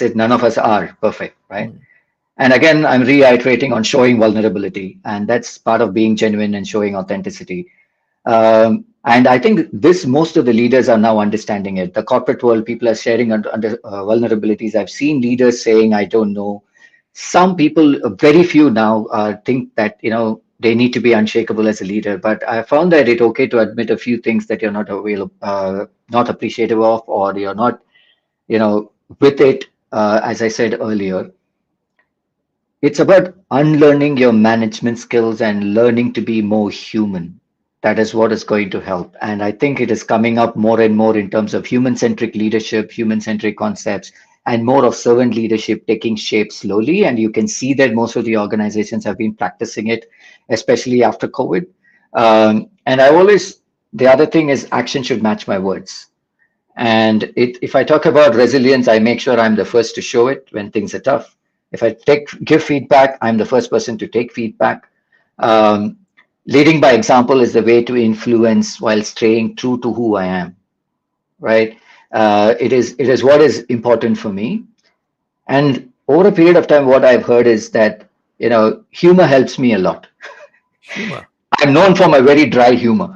it, none of us are perfect, right? Mm. And again, I'm reiterating on showing vulnerability, and that's part of being genuine and showing authenticity. And I think this, most of the leaders are now understanding it. The corporate world, people are sharing under vulnerabilities. I've seen leaders saying, I don't know. Some people, very few now, think that, they need to be unshakable as a leader. But I found that it's okay to admit a few things that you're not available, not appreciative of, or you're not, with it. As I said earlier, it's about unlearning your management skills and learning to be more human. That is what is going to help. And I think it is coming up more and more in terms of human centric leadership, human centric concepts, and more of servant leadership taking shape slowly. And you can see that most of the organizations have been practicing it, especially after COVID. And the other thing is action should match my words. And if I talk about resilience, I make sure I'm the first to show it when things are tough. If I give feedback, I'm the first person to take feedback. Um, Leading by example is the way to influence while staying true to who I am, right? It is what is important for me. And over a period of time, what I've heard is that, humor helps me a lot. Humor. I'm known for my very dry humor.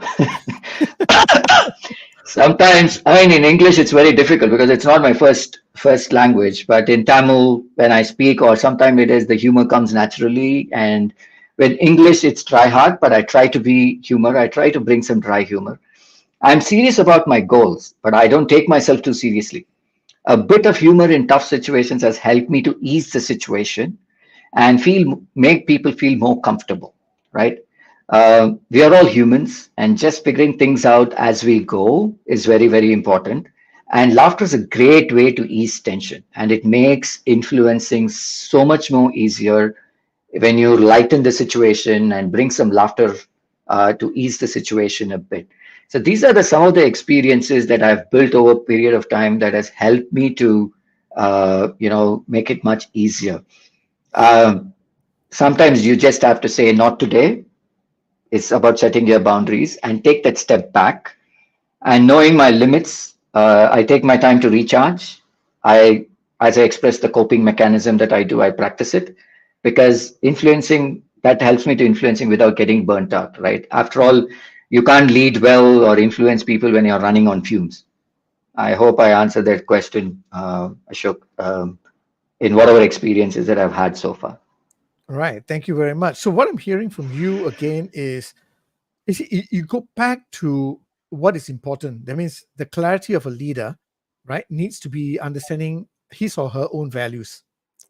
Sometimes, in English, it's very difficult because it's not my first language. But in Tamil, when I speak, or sometimes it is, the humor comes naturally. And when English, it's try hard, but I try to be humor. I try to bring some dry humor. I'm serious about my goals, but I don't take myself too seriously. A bit of humor in tough situations has helped me to ease the situation and make people feel more comfortable, right? We are all humans, and just figuring things out as we go is very, very important. And laughter is a great way to ease tension, and it makes influencing so much more easier when you lighten the situation and bring some laughter to ease the situation a bit. So these are some of the experiences that I've built over a period of time that has helped me to, make it much easier. Um, Sometimes you just have to say, not today. It's about setting your boundaries and take that step back and knowing my limits. I take my time to recharge. As I express the coping mechanism that I do, I practice it, because influencing that helps me to influencing without getting burnt out, right? After all, you can't lead well or influence people when you're running on fumes. I hope I answered that question, Ashok, in whatever experiences that I've had so far. Right. Thank you very much. So what I'm hearing from you again is you go back to what is important. That means the clarity of a leader, right, needs to be understanding his or her own values,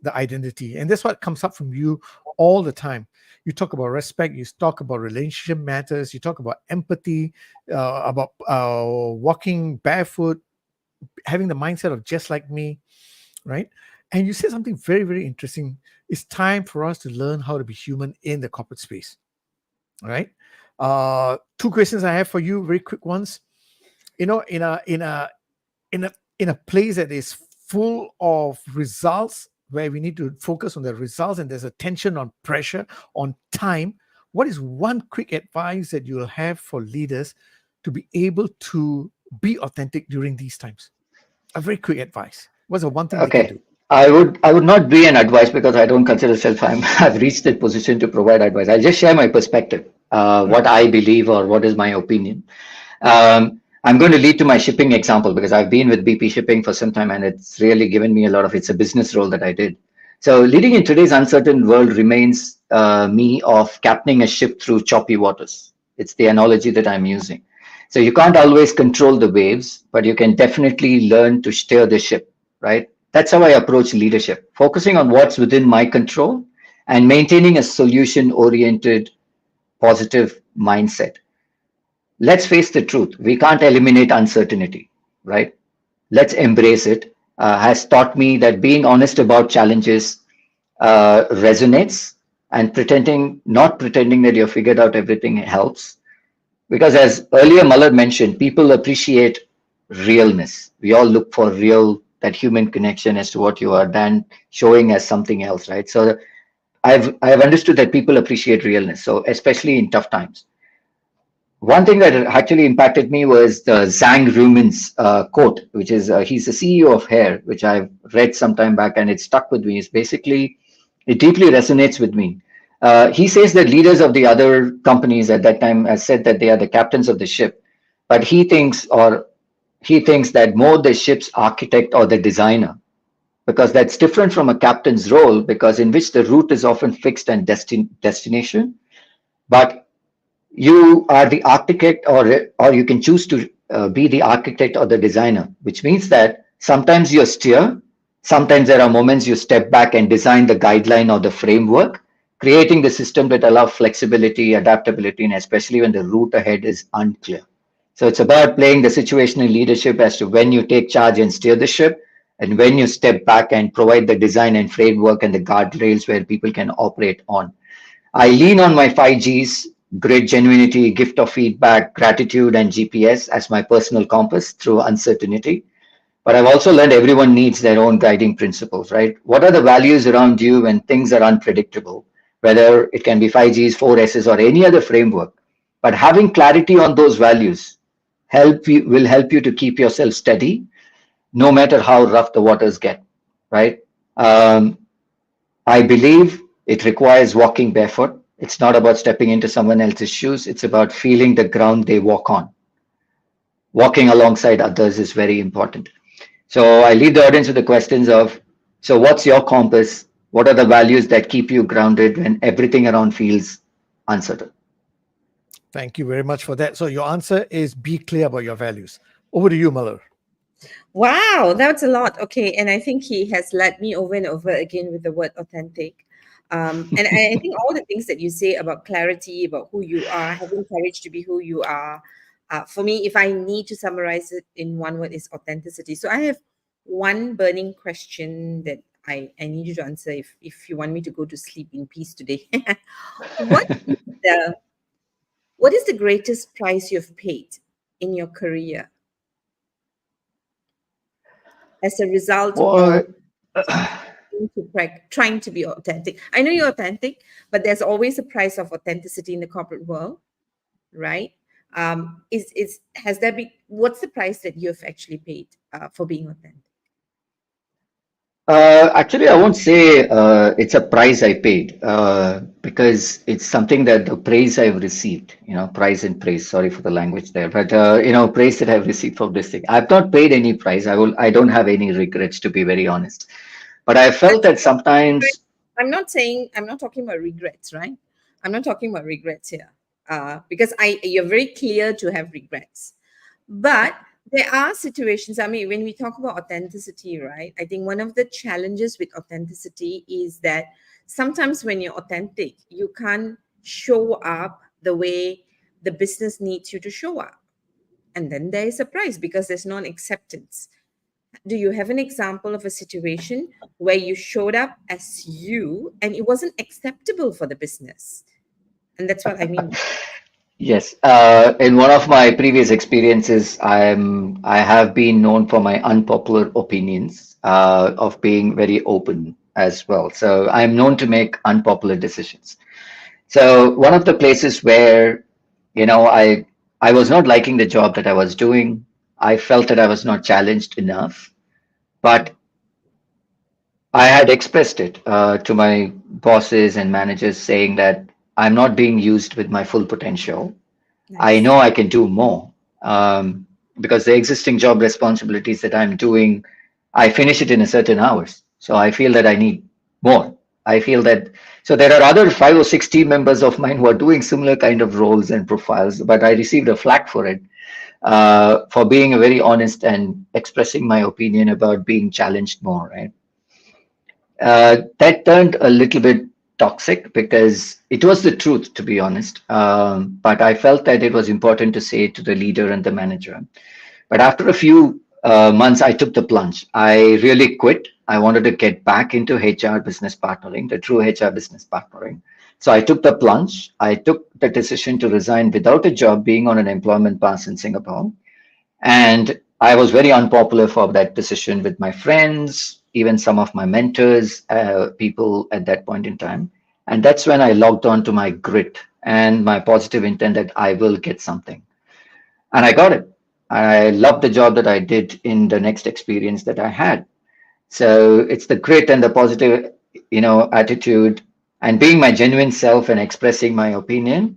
the identity. And that's what comes up from you all the time. You talk about respect, you talk about relationship matters, you talk about empathy, about walking barefoot, having the mindset of just like me, right? And you said something very, very interesting. It's time for us to learn how to be human in the corporate space. All right. Two questions I have for you, very quick ones. You know, in a place that is full of results, where we need to focus on the results, and there's a tension on pressure on time. What is one quick advice that you'll have for leaders to be able to be authentic during these times? A very quick advice. What's the one thing they can Okay. do? I would not be an advice because I don't consider self I've reached that position to provide advice. I'll just share my perspective, Right. what I believe or what is my opinion. I'm going to lead to my shipping example because I've been with BP Shipping for some time and it's really given me a lot of, it's a business role that I did. So leading in today's uncertain world remains me of captaining a ship through choppy waters. It's the analogy that I'm using. So you can't always control the waves, but you can definitely learn to steer the ship, right? That's how I approach leadership, focusing on what's within my control and maintaining a solution oriented, positive mindset. Let's face the truth. We can't eliminate uncertainty, right? Let's embrace it. Has taught me that being honest about challenges resonates, and not pretending that you've figured out everything helps. Because as earlier Malad mentioned, people appreciate realness. We all look for real, that human connection as to what you are than showing as something else, right? So I've understood that people appreciate realness. So especially in tough times. One thing that actually impacted me was the Zhang Rumin's quote, which is he's the CEO of Hair, which I've read some time back, and it stuck with me. It's basically, it deeply resonates with me. He says that leaders of the other companies at that time has said that they are the captains of the ship, but he thinks that more the ship's architect or the designer, because that's different from a captain's role, because in which the route is often fixed and destination, but you are the architect, or you can choose to be the architect or the designer, which means that sometimes you steer, sometimes there are moments you step back and design the guideline or the framework, creating the system that allow flexibility, adaptability, and especially when the route ahead is unclear. So it's about playing the situational leadership as to when you take charge and steer the ship, and when you step back and provide the design and framework and the guardrails where people can operate on. I lean on my 5Gs: grit, genuinity, gift of feedback, gratitude, and GPS as my personal compass through uncertainty. But I've also learned everyone needs their own guiding principles, right? What are the values around you when things are unpredictable? Whether it can be 5Gs, 4Ss, or any other framework. But having clarity on those values will help you to keep yourself steady no matter how rough the waters get, right? Um, I believe it requires walking barefoot. It's not about stepping into someone else's shoes. It's about feeling the ground they walk on. Walking alongside others is very important. So I leave the audience with the questions of, so what's your compass? What are the values that keep you grounded when everything around feels uncertain? Thank you very much for that. So your answer is be clear about your values. Over to you, Muller. Wow, that's a lot. Okay, and I think he has led me over and over again with the word authentic. And I think all the things that you say about clarity, about who you are, having courage to be who you are, for me, if I need to summarize it in one word, is authenticity. So I have one burning question that I need you to answer if you want me to go to sleep in peace today. what is the what is the greatest price you've paid in your career as a result of Well, trying to be authentic? I know you're authentic, but there's always a price of authenticity in the corporate world, right? Is has there been What's the price that you've actually paid for being authentic? Actually, I won't say it's a price I paid because it's something that the praise I've received, prize and praise. Sorry for the language there, but praise that I've received from this thing. I've not paid any price. I don't have any regrets, to be very honest. But I I'm felt that sometimes, I'm not saying, I'm not talking about regrets, right? I'm not talking about regrets here, because you're very clear to have regrets. But there are situations, I mean, when we talk about authenticity, right? I think one of the challenges with authenticity is that sometimes when you're authentic, you can't show up the way the business needs you to show up. And then there is a price because there's non acceptance. Do you have an example of a situation where you showed up as you and it wasn't acceptable for the business? And that's what I mean. yes, in one of my previous experiences, I have been known for my unpopular opinions, of being very open as well. So I'm known to make unpopular decisions. So one of the places where, I was not liking the job that I was doing. I felt that I was not challenged enough, but I had expressed it to my bosses and managers, saying that I'm not being used with my full potential. I Nice. know I can do more, because the existing job responsibilities that I'm doing, I finish it in a certain hours. So I feel that I need more. I feel that so there are other 5 or 6 team members of mine who are doing similar kind of roles and profiles, but I received a flack for it, for being very honest and expressing my opinion about being challenged more. Right, that turned a little bit toxic because it was the truth, to be honest. But I felt that it was important to say it to the leader and the manager. But after a few months, I took the plunge. I really quit. I wanted to get back into HR business partnering, the true HR business partnering. So I took the plunge. I took the decision to resign without a job, being on an employment pass in Singapore. And I was very unpopular for that decision with my friends, even some of my mentors, people at that point in time. And that's when I logged on to my grit and my positive intent that I will get something. And I got it. I loved the job that I did in the next experience that I had. So it's the grit and the positive, attitude and being my genuine self and expressing my opinion.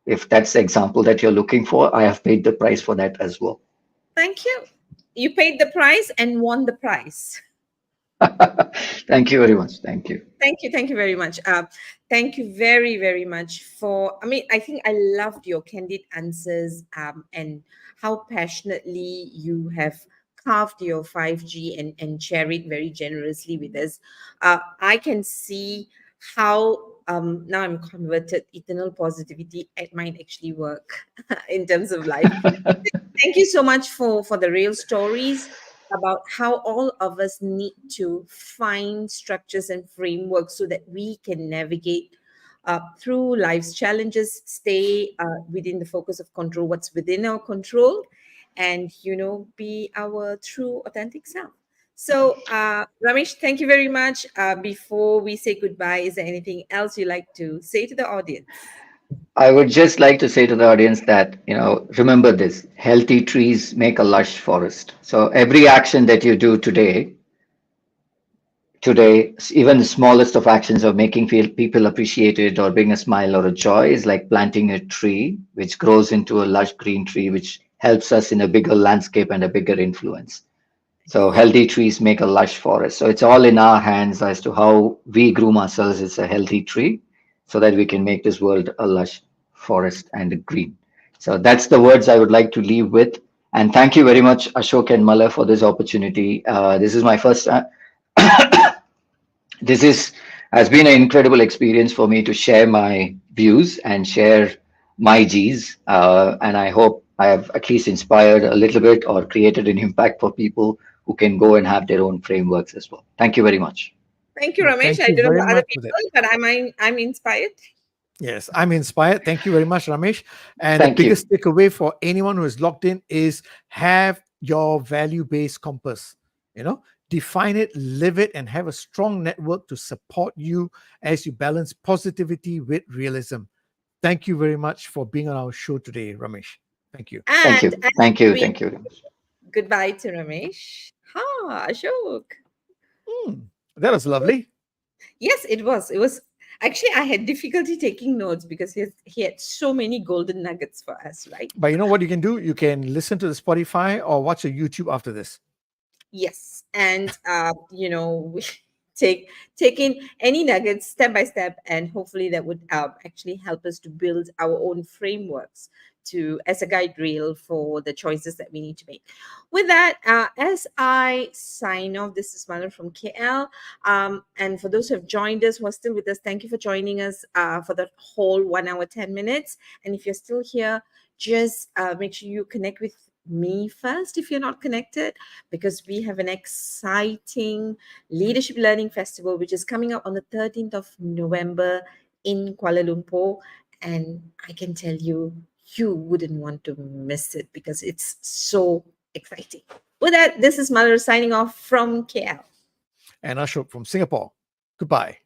If that's the example that you're looking for, I have paid the price for that as well. Thank you. You paid the price and won the prize. Thank you very much. Thank you. Thank you. Thank you very much. Thank you very, very much for. I mean, I think I loved your candid answers, and how passionately you have carved your 5G and share it very generously with us. I can see how, now I'm converted. Eternal positivity, it might actually work in terms of life. Thank you so much for the real stories about how all of us need to find structures and frameworks so that we can navigate through life's challenges, stay within the focus of control, what's within our control, and be our true authentic self. So, Ramesh, thank you very much. Before we say goodbye, is there anything else you'd like to say to the audience? I would just like to say to the audience that, remember this, healthy trees make a lush forest. So every action that you do today, even the smallest of actions of making feel people appreciated or bring a smile or a joy is like planting a tree, which grows into a lush green tree, which helps us in a bigger landscape and a bigger influence. So healthy trees make a lush forest. So it's all in our hands as to how we groom ourselves as a healthy tree so that we can make this world a lush forest and a green. So that's the words I would like to leave with. And thank you very much, Ashok and Mala, for this opportunity. This is my first time. This is has been an incredible experience for me to share my views and share my G's. And I hope I have at least inspired a little bit or created an impact for people who can go and have their own frameworks as well. Thank you very much. Thank you, No, Ramesh. thank I you don't know very about other much for that. people, but I'm inspired. Yes, I'm inspired. Thank you very much, Ramesh. And the Thank you. biggest takeaway for anyone who is locked in is have your value based compass. You know, define it, live it, and have a strong network to support you as you balance positivity with realism. Thank you very much for being on our show today, Ramesh. Thank you. Thank And you. as Thank you. we Thank you very much. goodbye to Ramesh. Ha, Ashok. That was lovely. Yes, it was. It was actually I had difficulty taking notes because he had so many golden nuggets for us, right? But you know what you can do? You can listen to the Spotify or watch a YouTube after this. Yes, and we take in any nuggets step by step, and hopefully that would actually help us to build our own frameworks to as a guide rail for the choices that we need to make. With that, as I sign off, this is Mala from KL, and for those who have joined us, who are still with us, thank you for joining us for the whole 1 hour 10 minutes. And if you're still here, just make sure you connect with me first if you're not connected, because we have an exciting leadership learning festival which is coming up on the 13th of November in Kuala Lumpur, and I can tell you, you wouldn't want to miss it because it's so exciting. With that, this is Mother signing off from KL. And Ashok from Singapore. Goodbye.